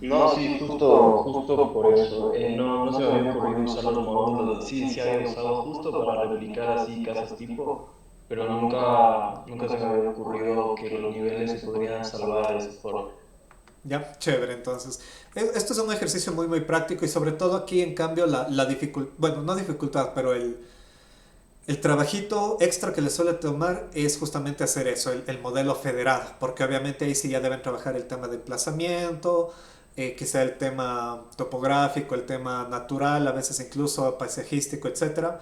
No, sí, justo por eso. No se me había ocurrido usar los módulos. Sí, se había usado justo para replicar así casas tipo, pero nunca se me había ocurrido que los niveles se podrían salvar de esa forma. Ya, chévere, entonces. Esto es un ejercicio muy práctico y sobre todo aquí en cambio la dificultad, bueno, no dificultad, pero el trabajito extra que les suele tomar es justamente hacer eso, el modelo federado, porque obviamente ahí sí ya deben trabajar el tema de emplazamiento, quizá el tema topográfico, el tema natural, a veces incluso paisajístico, etcétera.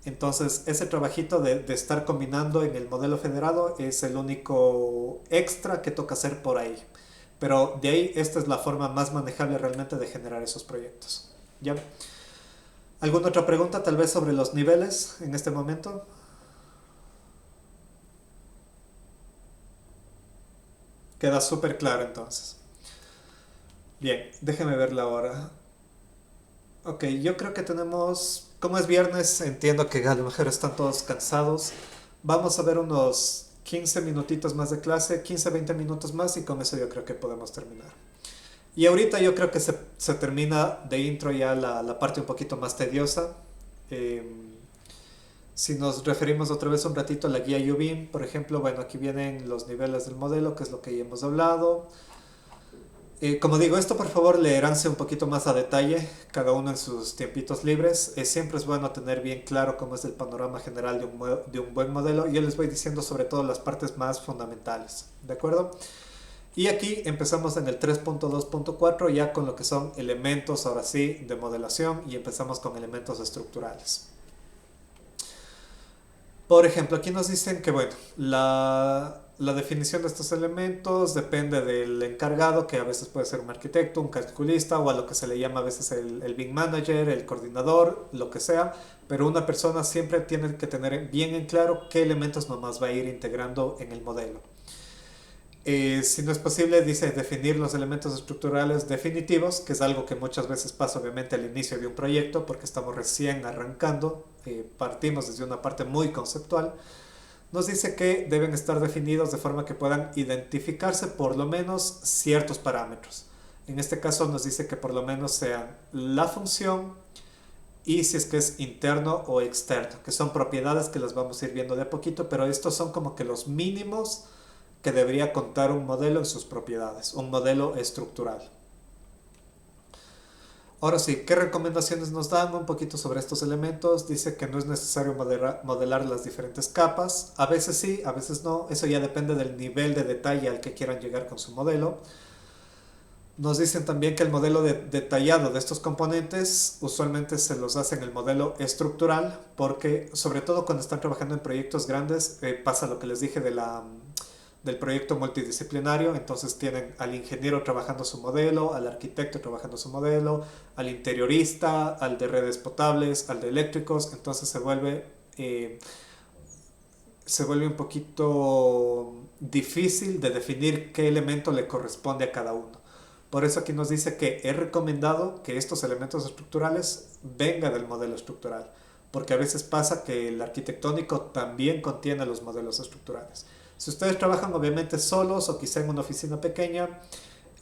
Entonces, ese trabajito de estar combinando en el modelo federado es el único extra que toca hacer por ahí. Pero de ahí, esta es la forma más manejable realmente de generar esos proyectos. ¿Ya? ¿Alguna otra pregunta tal vez sobre los niveles en este momento? Queda súper claro entonces. Bien, déjeme ver la hora. Ok, yo creo que tenemos, como es viernes, entiendo que a lo mejor están todos cansados. Vamos a ver unos 15 minutitos más de clase, 15-20 minutos más y con eso yo creo que podemos terminar. Y ahorita yo creo que se termina de intro ya la parte un poquito más tediosa. Em, si nos referimos otra vez un ratito a la guía UBIM, por ejemplo, bueno, aquí vienen los niveles del modelo, que es lo que ya hemos hablado. Como digo, esto por favor leeránse un poquito más a detalle, cada uno en sus tiempitos libres. Siempre es bueno tener bien claro cómo es el panorama general de un buen modelo. Yo les voy diciendo sobre todo las partes más fundamentales, ¿de acuerdo? Y aquí empezamos en el 3.2.4 ya con lo que son elementos, ahora sí, de modelación y empezamos con elementos estructurales. Por ejemplo, aquí nos dicen que, bueno, la definición de estos elementos depende del encargado, que a veces puede ser un arquitecto, un calculista o a lo que se le llama a veces el BIM manager, el coordinador, lo que sea, pero una persona siempre tiene que tener bien en claro qué elementos nomás va a ir integrando en el modelo. Si no es posible, dice definir los elementos estructurales definitivos, que es algo que muchas veces pasa obviamente al inicio de un proyecto, porque estamos recién arrancando, partimos desde una parte muy conceptual. Nos dice que deben estar definidos de forma que puedan identificarse por lo menos ciertos parámetros. En este caso nos dice que por lo menos sean la función y si es que es interno o externo, que son propiedades que las vamos a ir viendo de a poquito, pero estos son como que los mínimos que debería contar un modelo en sus propiedades, un modelo estructural. Ahora sí, ¿qué recomendaciones nos dan un poquito sobre estos elementos? Dice que no es necesario modelar las diferentes capas, a veces sí, a veces no, eso ya depende del nivel de detalle al que quieran llegar con su modelo. Nos dicen también que el modelo detallado de estos componentes usualmente se los hace en el modelo estructural, porque sobre todo cuando están trabajando en proyectos grandes pasa lo que les dije del proyecto multidisciplinario. Entonces tienen al ingeniero trabajando su modelo, al arquitecto trabajando su modelo, al interiorista, al de redes potables, al de eléctricos. Entonces se vuelve un poquito difícil de definir qué elemento le corresponde a cada uno. Por eso aquí nos dice que es recomendado que estos elementos estructurales vengan del modelo estructural, porque a veces pasa que el arquitectónico también contiene los modelos estructurales. Si ustedes trabajan obviamente solos o quizá en una oficina pequeña,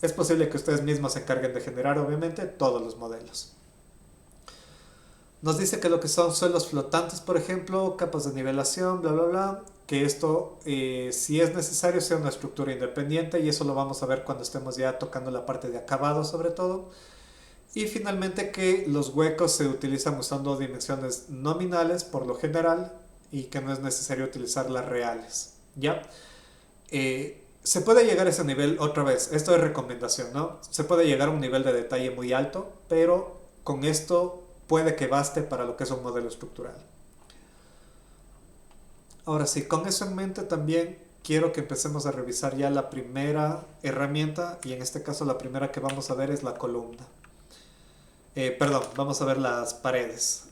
es posible que ustedes mismos se encarguen de generar obviamente todos los modelos. Nos dice que lo que son suelos flotantes, por ejemplo, capas de nivelación, bla, bla, bla, que esto, si es necesario, sea una estructura independiente, y eso lo vamos a ver cuando estemos ya tocando la parte de acabado sobre todo. Y finalmente que los huecos se utilizan usando dimensiones nominales por lo general y que no es necesario utilizar las reales. ¿Ya? Se puede llegar a ese nivel otra vez, esto es recomendación, ¿no? Se puede llegar a un nivel de detalle muy alto, pero con esto puede que baste para lo que es un modelo estructural. Ahora sí, con eso en mente también quiero que empecemos a revisar ya la primera herramienta, y en este caso la primera que vamos a ver es la columna. Perdón, vamos a ver las paredes.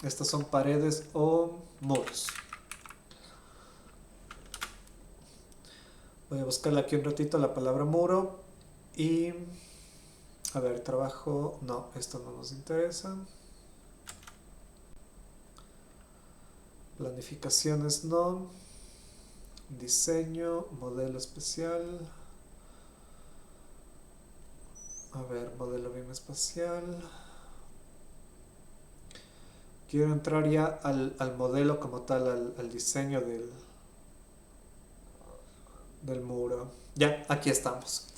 Estas son paredes o muros. Voy a buscarle aquí un ratito la palabra muro y... A ver, trabajo... No, esto no nos interesa. Planificaciones no. Diseño, modelo especial. A ver, modelo BIM espacial. Quiero entrar ya al modelo como tal, al diseño del muro. Ya, aquí estamos.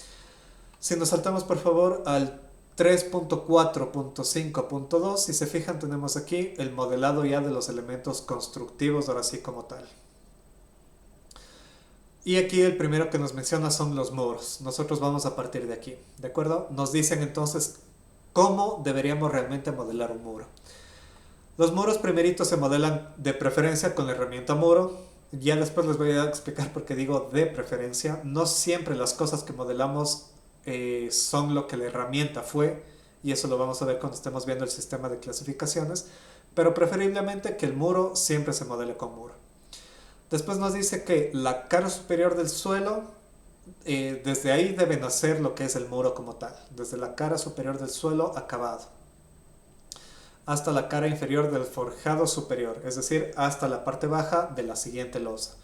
Si nos saltamos por favor al 3.4.5.2, si se fijan tenemos aquí el modelado ya de los elementos constructivos, ahora sí como tal. Y aquí el primero que nos menciona son los muros. Nosotros vamos a partir de aquí, ¿de acuerdo? Nos dicen entonces cómo deberíamos realmente modelar un muro. Los muros primeritos se modelan de preferencia con la herramienta muro. Ya después les voy a explicar por qué digo de preferencia. No siempre las cosas que modelamos son lo que la herramienta fue, y eso lo vamos a ver cuando estemos viendo el sistema de clasificaciones, pero preferiblemente que el muro siempre se modele con muro. Después nos dice que la cara superior del suelo, desde ahí debe nacer lo que es el muro como tal, desde la cara superior del suelo acabado. hasta la cara inferior del forjado superior, es decir, hasta la parte baja de la siguiente losa.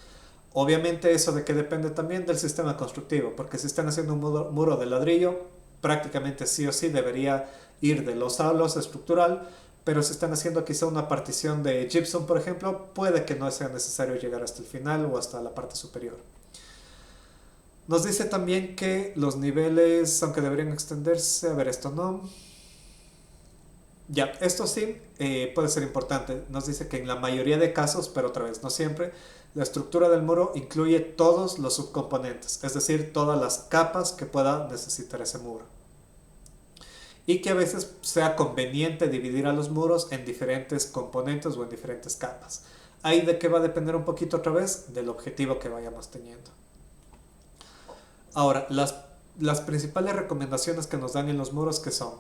Obviamente eso de que depende también del sistema constructivo, porque si están haciendo un muro de ladrillo, prácticamente sí o sí debería ir de losa a losa estructural, pero si están haciendo quizá una partición de gypsum, por ejemplo, puede que no sea necesario llegar hasta el final o hasta la parte superior. Nos dice también que los niveles, aunque deberían extenderse, a ver, esto no. Ya, esto sí puede ser importante. Nos dice que en la mayoría de casos, pero otra vez no siempre, la estructura del muro incluye todos los subcomponentes, es decir, todas las capas que pueda necesitar ese muro. Y que a veces sea conveniente dividir a los muros en diferentes componentes o en diferentes capas. Ahí de qué va a depender un poquito otra vez del objetivo que vayamos teniendo. Ahora, las principales recomendaciones que nos dan en los muros, que son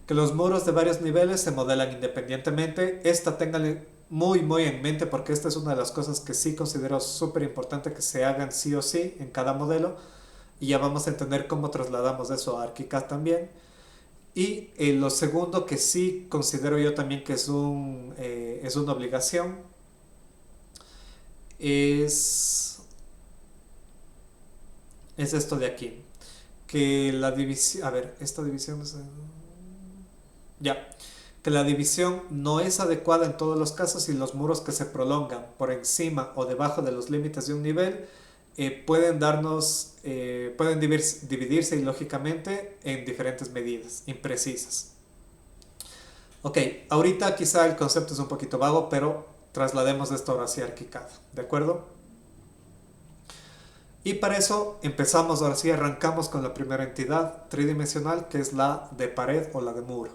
que los muros de varios niveles se modelan independientemente. Esta ténganle muy en mente, porque esta es una de las cosas que sí considero súper importante que se hagan sí o sí en cada modelo, y ya vamos a entender cómo trasladamos eso a ArchiCAD también. Y lo segundo que sí considero yo también que es una obligación es esto de aquí, que la división, a ver, esta división es... Ya, que la división no es adecuada en todos los casos y los muros que se prolongan por encima o debajo de los límites de un nivel pueden dividirse ilógicamente en diferentes medidas imprecisas. Ok, ahorita quizá el concepto es un poquito vago, pero traslademos esto ahora hacia ArchiCAD, ¿de acuerdo? Y para eso empezamos, ahora sí arrancamos con la primera entidad tridimensional, que es la de pared o la de muro.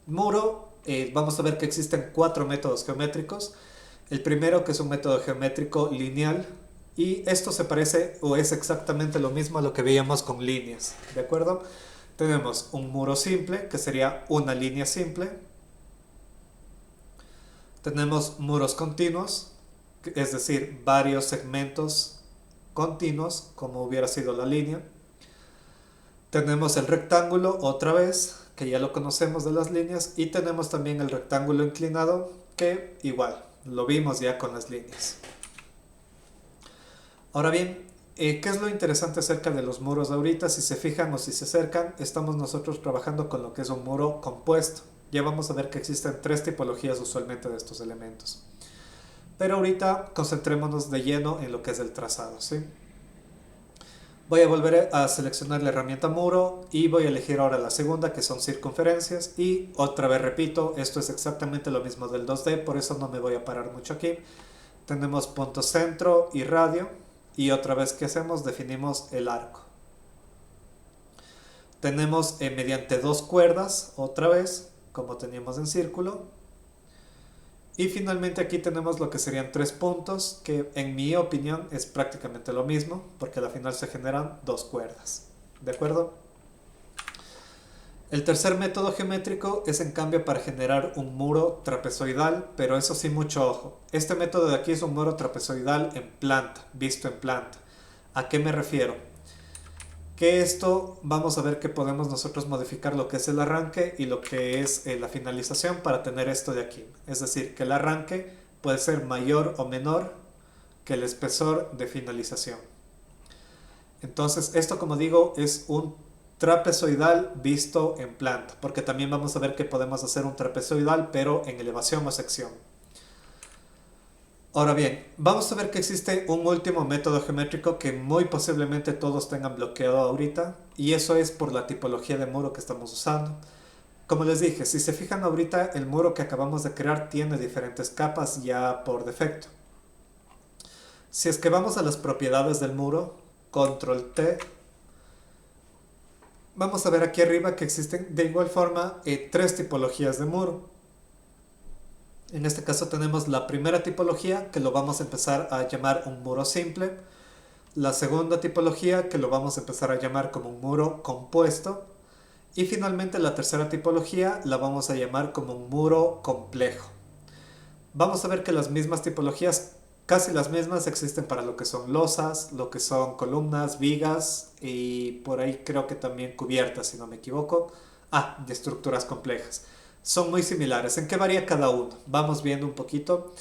Muro, vamos a ver que existen 4 métodos geométricos. El primero, que es un método geométrico lineal, y esto se parece o es exactamente lo mismo a lo que veíamos con líneas, ¿de acuerdo? Tenemos un muro simple, que sería una línea simple. Tenemos muros continuos, es decir, varios segmentos continuos, como hubiera sido la línea. Tenemos el rectángulo, otra vez, que ya lo conocemos de las líneas, y tenemos también el rectángulo inclinado, que igual, lo vimos ya con las líneas. Ahora bien, ¿qué es lo interesante acerca de los muros ahorita? Si se fijan o si se acercan, estamos nosotros trabajando con lo que es un muro compuesto. Ya vamos a ver que existen 3 tipologías usualmente de estos elementos. Pero ahorita concentrémonos de lleno en lo que es el trazado, ¿sí? Voy a volver a seleccionar la herramienta muro y voy a elegir ahora la segunda, que son circunferencias, y otra vez repito, esto es exactamente lo mismo del 2D, por eso no me voy a parar mucho aquí. Tenemos punto centro y radio, y otra vez que hacemos, definimos el arco. Tenemos mediante 2 cuerdas, otra vez, como teníamos en círculo. Y finalmente aquí tenemos lo que serían 3 puntos, que en mi opinión es prácticamente lo mismo, porque al final se generan 2 cuerdas. ¿De acuerdo? El tercer método geométrico es en cambio para generar un muro trapezoidal, pero eso sí, mucho ojo. Este método de aquí es un muro trapezoidal en planta, visto en planta. ¿A qué me refiero? Que esto vamos a ver que podemos nosotros modificar lo que es el arranque y lo que es la finalización para tener esto de aquí. Es decir, que el arranque puede ser mayor o menor que el espesor de finalización. Entonces esto, como digo, es un trapezoidal visto en planta, porque también vamos a ver que podemos hacer un trapezoidal pero en elevación o sección. Ahora bien, vamos a ver que existe un último método geométrico que muy posiblemente todos tengan bloqueado ahorita, y eso es por la tipología de muro que estamos usando. Como les dije, si se fijan ahorita, el muro que acabamos de crear tiene diferentes capas ya por defecto. Si es que vamos a las propiedades del muro, control T, vamos a ver aquí arriba que existen de igual forma 3 tipologías de muro. En este caso tenemos la primera tipología, que lo vamos a empezar a llamar un muro simple. La segunda tipología, que lo vamos a empezar a llamar como un muro compuesto. Y finalmente la tercera tipología la vamos a llamar como un muro complejo. Vamos a ver que las mismas tipologías, casi las mismas, existen para lo que son losas, lo que son columnas, vigas y por ahí creo que también cubiertas, si no me equivoco. De estructuras complejas. son muy similares. ¿En qué varía cada uno? Vamos viendo un poquito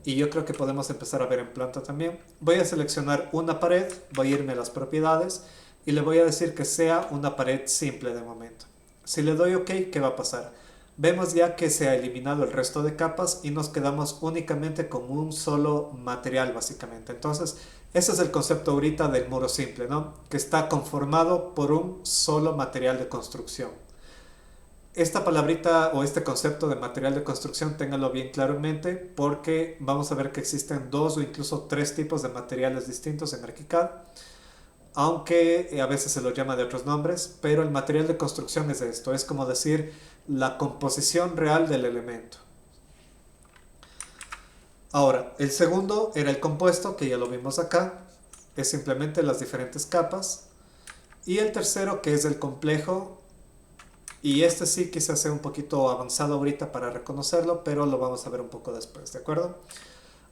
y yo creo que podemos empezar a ver en planta también. Voy a seleccionar una pared, voy a irme a las propiedades y le voy a decir que sea una pared simple de momento. Si le doy OK, ¿qué va a pasar? Vemos ya que se ha eliminado el resto de capas y nos quedamos únicamente con un solo material básicamente. Entonces, ese es el concepto ahorita del muro simple, ¿no? Que está conformado por un solo material de construcción. Esta palabrita o este concepto de material de construcción, ténganlo bien claro en mente, porque vamos a ver que existen 2 o incluso 3 tipos de materiales distintos en ArchiCAD, aunque a veces se lo llama de otros nombres, pero el material de construcción es esto, es como decir la composición real del elemento. Ahora, el segundo era el compuesto, que ya lo vimos acá, es simplemente las diferentes capas, y el tercero, que es el complejo, y este sí quizás sea un poquito avanzado ahorita para reconocerlo, pero lo vamos a ver un poco después, ¿de acuerdo?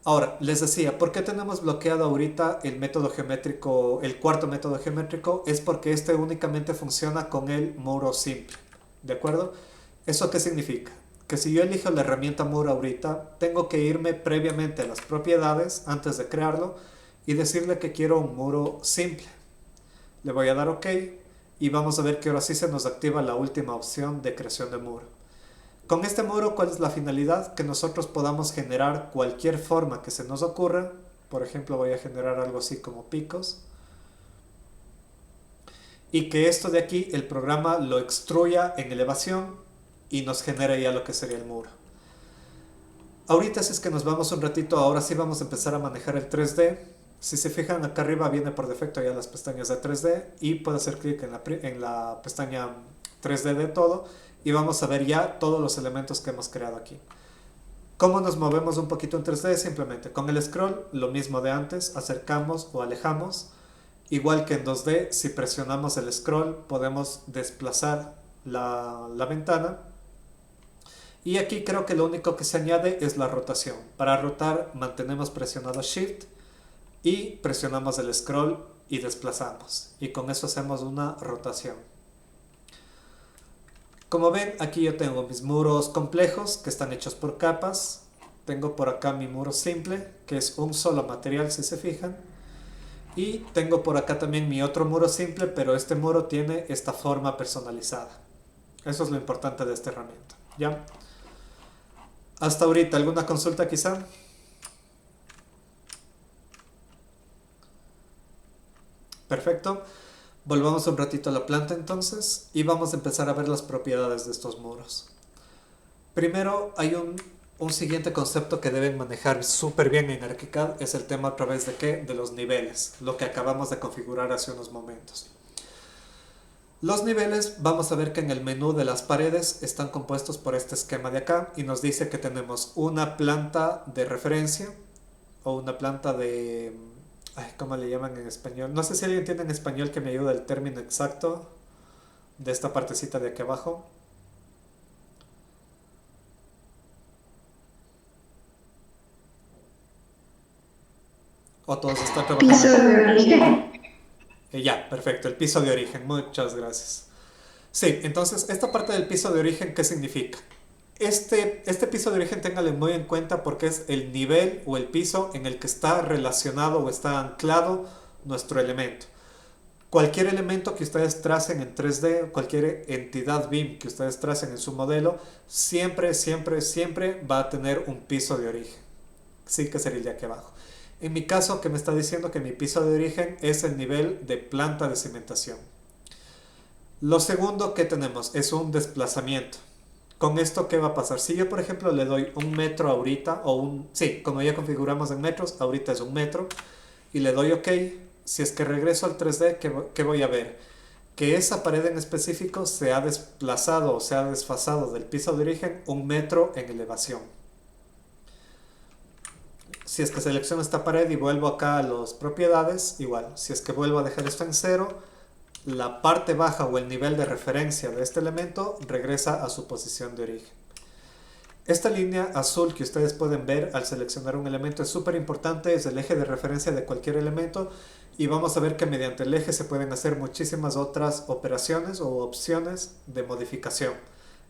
Ahora, les decía, ¿por qué tenemos bloqueado ahorita el método geométrico, el cuarto método geométrico? Es porque este únicamente funciona con el muro simple, ¿de acuerdo? ¿Eso qué significa? Que si yo elijo la herramienta muro ahorita, tengo que irme previamente a las propiedades antes de crearlo y decirle que quiero un muro simple. Le voy a dar OK y vamos a ver que ahora sí se nos activa la última opción de creación de muro. Con este muro, ¿cuál es la finalidad? Que nosotros podamos generar cualquier forma que se nos ocurra. Por ejemplo, voy a generar algo así como picos. Y que esto de aquí, el programa lo extruya en elevación y nos genere ya lo que sería el muro. Ahorita si es que nos vamos un ratito, ahora sí vamos a empezar a manejar el 3D. Si se fijan, acá arriba viene por defecto ya las pestañas de 3D y puedo hacer clic en la pestaña 3D de todo y vamos a ver ya todos los elementos que hemos creado aquí. ¿Cómo nos movemos un poquito en 3D? Simplemente con el scroll, lo mismo de antes, acercamos o alejamos. Igual que en 2D, si presionamos el scroll podemos desplazar la ventana. Y aquí creo que lo único que se añade es la rotación. Para rotar mantenemos presionado Shift y presionamos el scroll y desplazamos. Y con eso hacemos una rotación. Como ven, aquí yo tengo mis muros complejos que están hechos por capas. Tengo por acá mi muro simple, que es un solo material si se fijan. Y tengo por acá también mi otro muro simple, pero este muro tiene esta forma personalizada. Eso es lo importante de esta herramienta. ¿Ya? Hasta ahorita, ¿alguna consulta quizá? Perfecto. Volvamos un ratito a la planta entonces y vamos a empezar a ver las propiedades de estos muros. Primero hay un siguiente concepto que deben manejar súper bien en ArchiCAD, es el tema a través de ¿qué? De los niveles, lo que acabamos de configurar hace unos momentos. Los niveles, vamos a ver que en el menú de las paredes están compuestos por este esquema de acá y nos dice que tenemos una planta de referencia o una planta de... ¿cómo le llaman en español? No sé si alguien entiende en español que me ayude el término exacto de esta partecita de aquí abajo. ¿O todos están trabajando? Piso de origen. Ya, perfecto, el piso de origen, muchas gracias. Sí, entonces, esta parte del piso de origen, ¿qué significa? Este piso de origen téngale muy en cuenta porque es el nivel o el piso en el que está relacionado o está anclado nuestro elemento. Cualquier elemento que ustedes tracen en 3D, cualquier entidad BIM que ustedes tracen en su modelo, siempre, siempre, siempre va a tener un piso de origen. Sí, que sería el de aquí abajo. En mi caso, que me está diciendo que mi piso de origen es el nivel de planta de cimentación. Lo segundo que tenemos es un desplazamiento. Con esto, ¿qué va a pasar? Si yo, por ejemplo, le doy 1 metro ahorita, sí, como ya configuramos en metros, ahorita es 1 metro, y le doy OK, si es que regreso al 3D, ¿qué voy a ver? Que esa pared en específico se ha desplazado o se ha desfasado del piso de origen 1 metro en elevación. Si es que selecciono esta pared y vuelvo acá a las propiedades, igual, si es que vuelvo a dejar esto en 0, la parte baja o el nivel de referencia de este elemento regresa a su posición de origen. Esta línea azul que ustedes pueden ver al seleccionar un elemento es súper importante, es el eje de referencia de cualquier elemento y vamos a ver que mediante el eje se pueden hacer muchísimas otras operaciones o opciones de modificación.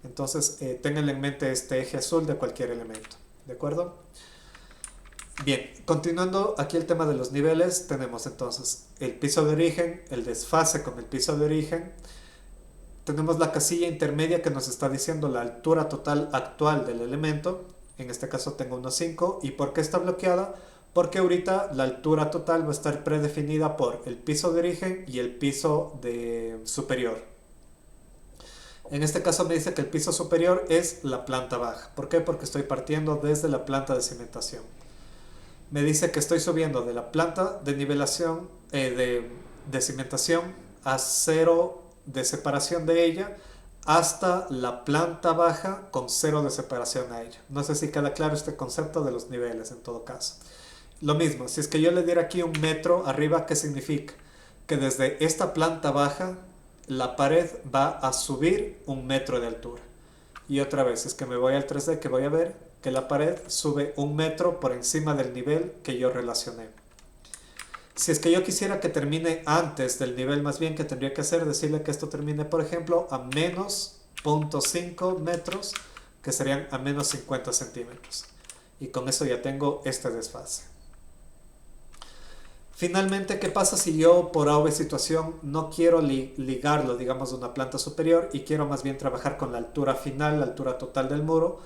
Entonces, tengan en mente este eje azul de cualquier elemento, ¿de acuerdo? Bien, continuando aquí el tema de los niveles, tenemos entonces el piso de origen, el desfase con el piso de origen. Tenemos la casilla intermedia que nos está diciendo la altura total actual del elemento. En este caso tengo 1,5. ¿Y por qué está bloqueada? Porque ahorita la altura total va a estar predefinida por el piso de origen y el piso de superior. En este caso me dice que el piso superior es la planta baja. ¿Por qué? Porque estoy partiendo desde la planta de cimentación. Me dice que estoy subiendo de la planta de nivelación, de cimentación a 0 de separación de ella hasta la planta baja con 0 de separación a ella. No sé si queda claro este concepto de los niveles en todo caso. Lo mismo, si es que yo le diera aquí 1 metro arriba, ¿qué significa? Que desde esta planta baja la pared va a subir 1 metro de altura. Y otra vez, es que me voy al 3D, que voy a ver que la pared sube 1 metro por encima del nivel que yo relacioné. Si es que yo quisiera que termine antes del nivel, más bien que tendría que hacer, decirle que esto termine, por ejemplo, a menos 0,5 metros, que serían a menos 50 centímetros. Y con eso ya tengo este desfase. Finalmente, ¿qué pasa si yo por A o B situación no quiero ligarlo, digamos, de una planta superior y quiero más bien trabajar con la altura final, la altura total del muro?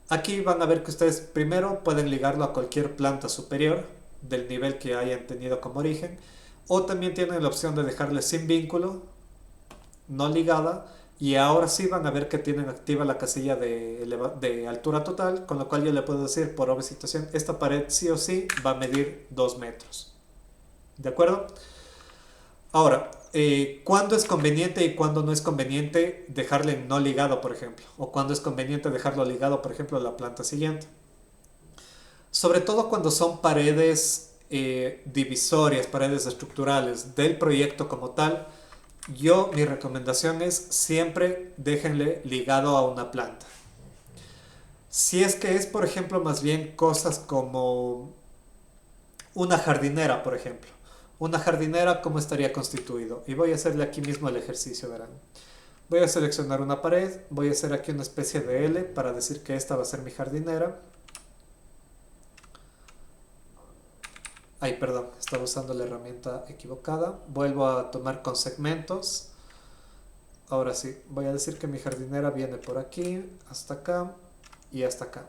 Aquí van a ver que ustedes primero pueden ligarlo a cualquier planta superior del nivel que hayan tenido como origen, o también tienen la opción de dejarle sin vínculo, no ligada, y ahora sí van a ver que tienen activa la casilla de altura total, con lo cual yo le puedo decir por obvia situación, esta pared sí o sí va a medir 2 metros. ¿De acuerdo? Ahora, ¿cuándo es conveniente y cuándo no es conveniente dejarle no ligado, por ejemplo? O cuándo es conveniente dejarlo ligado, por ejemplo, a la planta siguiente. Sobre todo cuando son paredes divisorias, paredes estructurales del proyecto como tal, mi recomendación es siempre déjenle ligado a una planta. Si es que es, por ejemplo, más bien cosas como una jardinera, por ejemplo. Una jardinera, ¿cómo estaría constituido? Y voy a hacerle aquí mismo el ejercicio, verán. Voy a seleccionar una pared, voy a hacer aquí una especie de L para decir que esta va a ser mi jardinera. Ay, perdón, estaba usando la herramienta equivocada. Vuelvo a tomar con segmentos. Ahora sí, voy a decir que mi jardinera viene por aquí, hasta acá y hasta acá.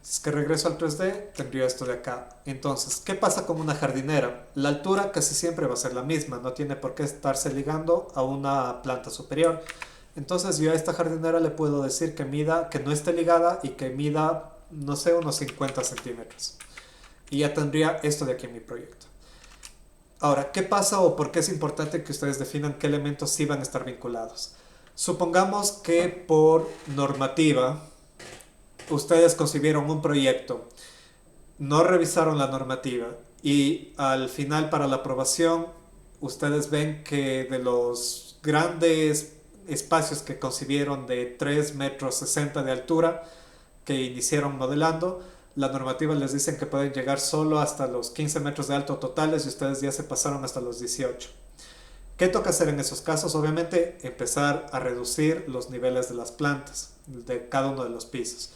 Si es que regreso al 3D, tendría esto de acá. Entonces, ¿qué pasa con una jardinera? La altura casi siempre va a ser la misma, no tiene por qué estarse ligando a una planta superior. Entonces yo a esta jardinera le puedo decir que mida, que no esté ligada y que mida, no sé, unos 50 centímetros. Y ya tendría esto de aquí en mi proyecto. Ahora, ¿qué pasa o por qué es importante que ustedes definan qué elementos sí van a estar vinculados? Supongamos que por normativa ustedes concibieron un proyecto, no revisaron la normativa y al final para la aprobación ustedes ven que de los grandes espacios que concibieron de 3,60 metros de altura que iniciaron modelando, la normativa les dice que pueden llegar solo hasta los 15 metros de alto totales y ustedes ya se pasaron hasta los 18. ¿Qué toca hacer en esos casos? Obviamente empezar a reducir los niveles de las plantas de cada uno de los pisos.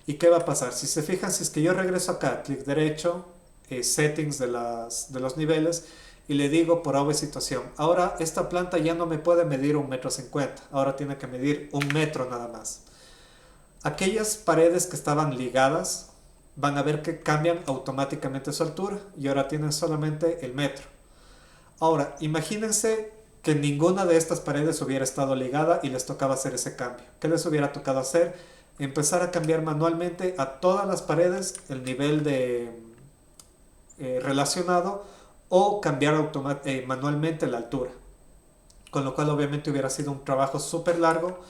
¿Y qué va a pasar? Si se fijan, si es que yo regreso acá, clic derecho, settings de los niveles, y le digo por obvia situación, ahora esta planta ya no me puede medir 1,50 metros, ahora tiene que medir 1 metro nada más. Aquellas paredes que estaban ligadas van a ver que cambian automáticamente su altura y ahora tienen solamente el metro. Ahora, imagínense que ninguna de estas paredes hubiera estado ligada y les tocaba hacer ese cambio. ¿Qué les hubiera tocado hacer? Empezar a cambiar manualmente a todas las paredes el nivel relacionado o cambiar manualmente la altura. Con lo cual obviamente hubiera sido un trabajo súper largo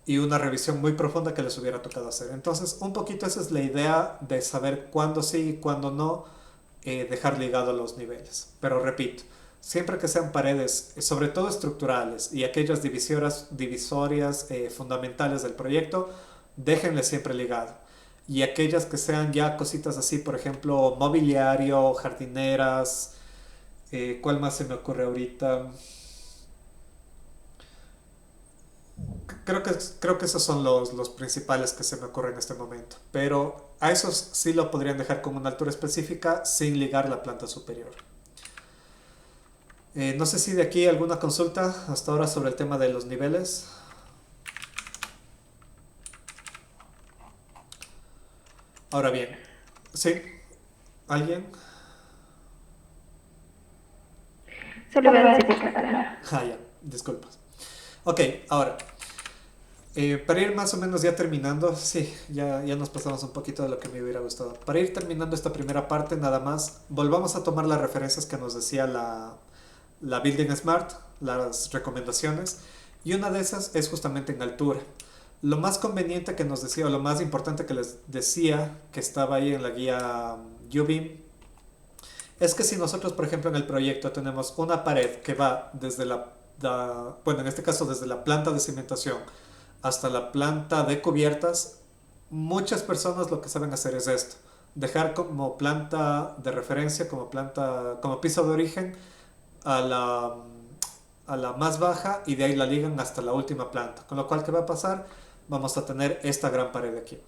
y una revisión muy profunda que les hubiera tocado hacer. Entonces un poquito esa es la idea de saber cuándo sí y cuándo no dejar ligado los niveles. Pero repito, siempre que sean paredes, sobre todo estructurales y aquellas divisorias fundamentales del proyecto, déjenle siempre ligado. Y aquellas que sean ya cositas así, por ejemplo, mobiliario, jardineras, ¿cuál más se me ocurre ahorita? creo que esos son los principales que se me ocurren en este momento. Pero a esos sí lo podrían dejar con una altura específica sin ligar la planta superior. No sé si de aquí alguna consulta hasta ahora sobre el tema de los niveles. Ahora bien, ¿sí? ¿Alguien? Solo iba a decir que claro. Ah, ya, disculpas. Ok, ahora, para ir más o menos ya terminando, sí, ya nos pasamos un poquito de lo que me hubiera gustado. Para ir terminando esta primera parte, nada más, volvamos a tomar las referencias que nos decía la Building Smart, las recomendaciones, y una de esas es justamente en altura. Lo más conveniente que nos decía, o lo más importante que les decía, que estaba ahí en la guía UBeam, es que si nosotros, por ejemplo, en el proyecto tenemos una pared que va desde bueno, en este caso desde la planta de cimentación hasta la planta de cubiertas, muchas personas lo que saben hacer es esto, dejar como planta de referencia, como piso de origen a a la más baja y de ahí la ligan hasta la última planta. Con lo cual, ¿qué va a pasar? Vamos a tener esta gran pared de aquí.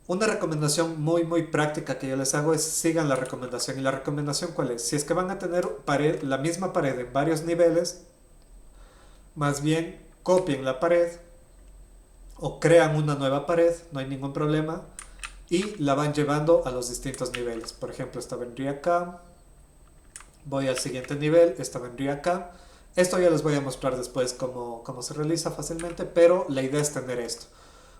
Una recomendación muy práctica que yo les hago es sigan la recomendación. ¿Y la recomendación cuál es? Si es que van a tener la misma pared en varios niveles, más bien copien la pared o crean una nueva pared, no hay ningún problema, y la van llevando a los distintos niveles. Por ejemplo, esta vendría acá, voy al siguiente nivel, esta vendría acá. Esto ya les voy a mostrar después cómo se realiza fácilmente, pero la idea es tener esto.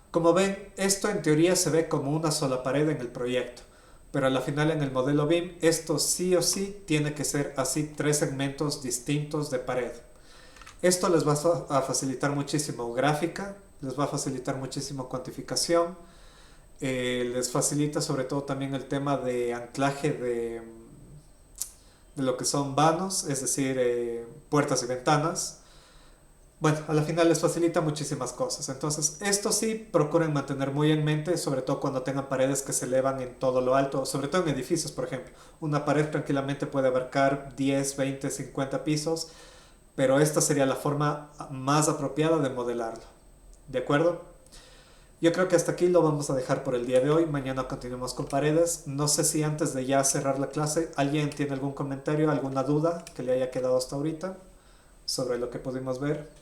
Como ven, esto en teoría se ve como una sola pared en el proyecto, pero a la final en el modelo BIM esto sí o sí tiene que ser así 3 segmentos distintos de pared. Esto les va a facilitar muchísimo gráfica, les va a facilitar muchísimo cuantificación, les facilita sobre todo también el tema de anclaje de lo que son vanos, es decir, puertas y ventanas. Bueno, a la final les facilita muchísimas cosas. Entonces, esto sí procuren mantener muy en mente, sobre todo cuando tengan paredes que se elevan en todo lo alto, sobre todo en edificios, por ejemplo. Una pared tranquilamente puede abarcar 10, 20, 50 pisos, pero esta sería la forma más apropiada de modelarlo. ¿De acuerdo? Yo creo que hasta aquí lo vamos a dejar por el día de hoy. Mañana continuemos con paredes. No sé si antes de ya cerrar la clase, ¿alguien tiene algún comentario, alguna duda que le haya quedado hasta ahorita sobre lo que pudimos ver?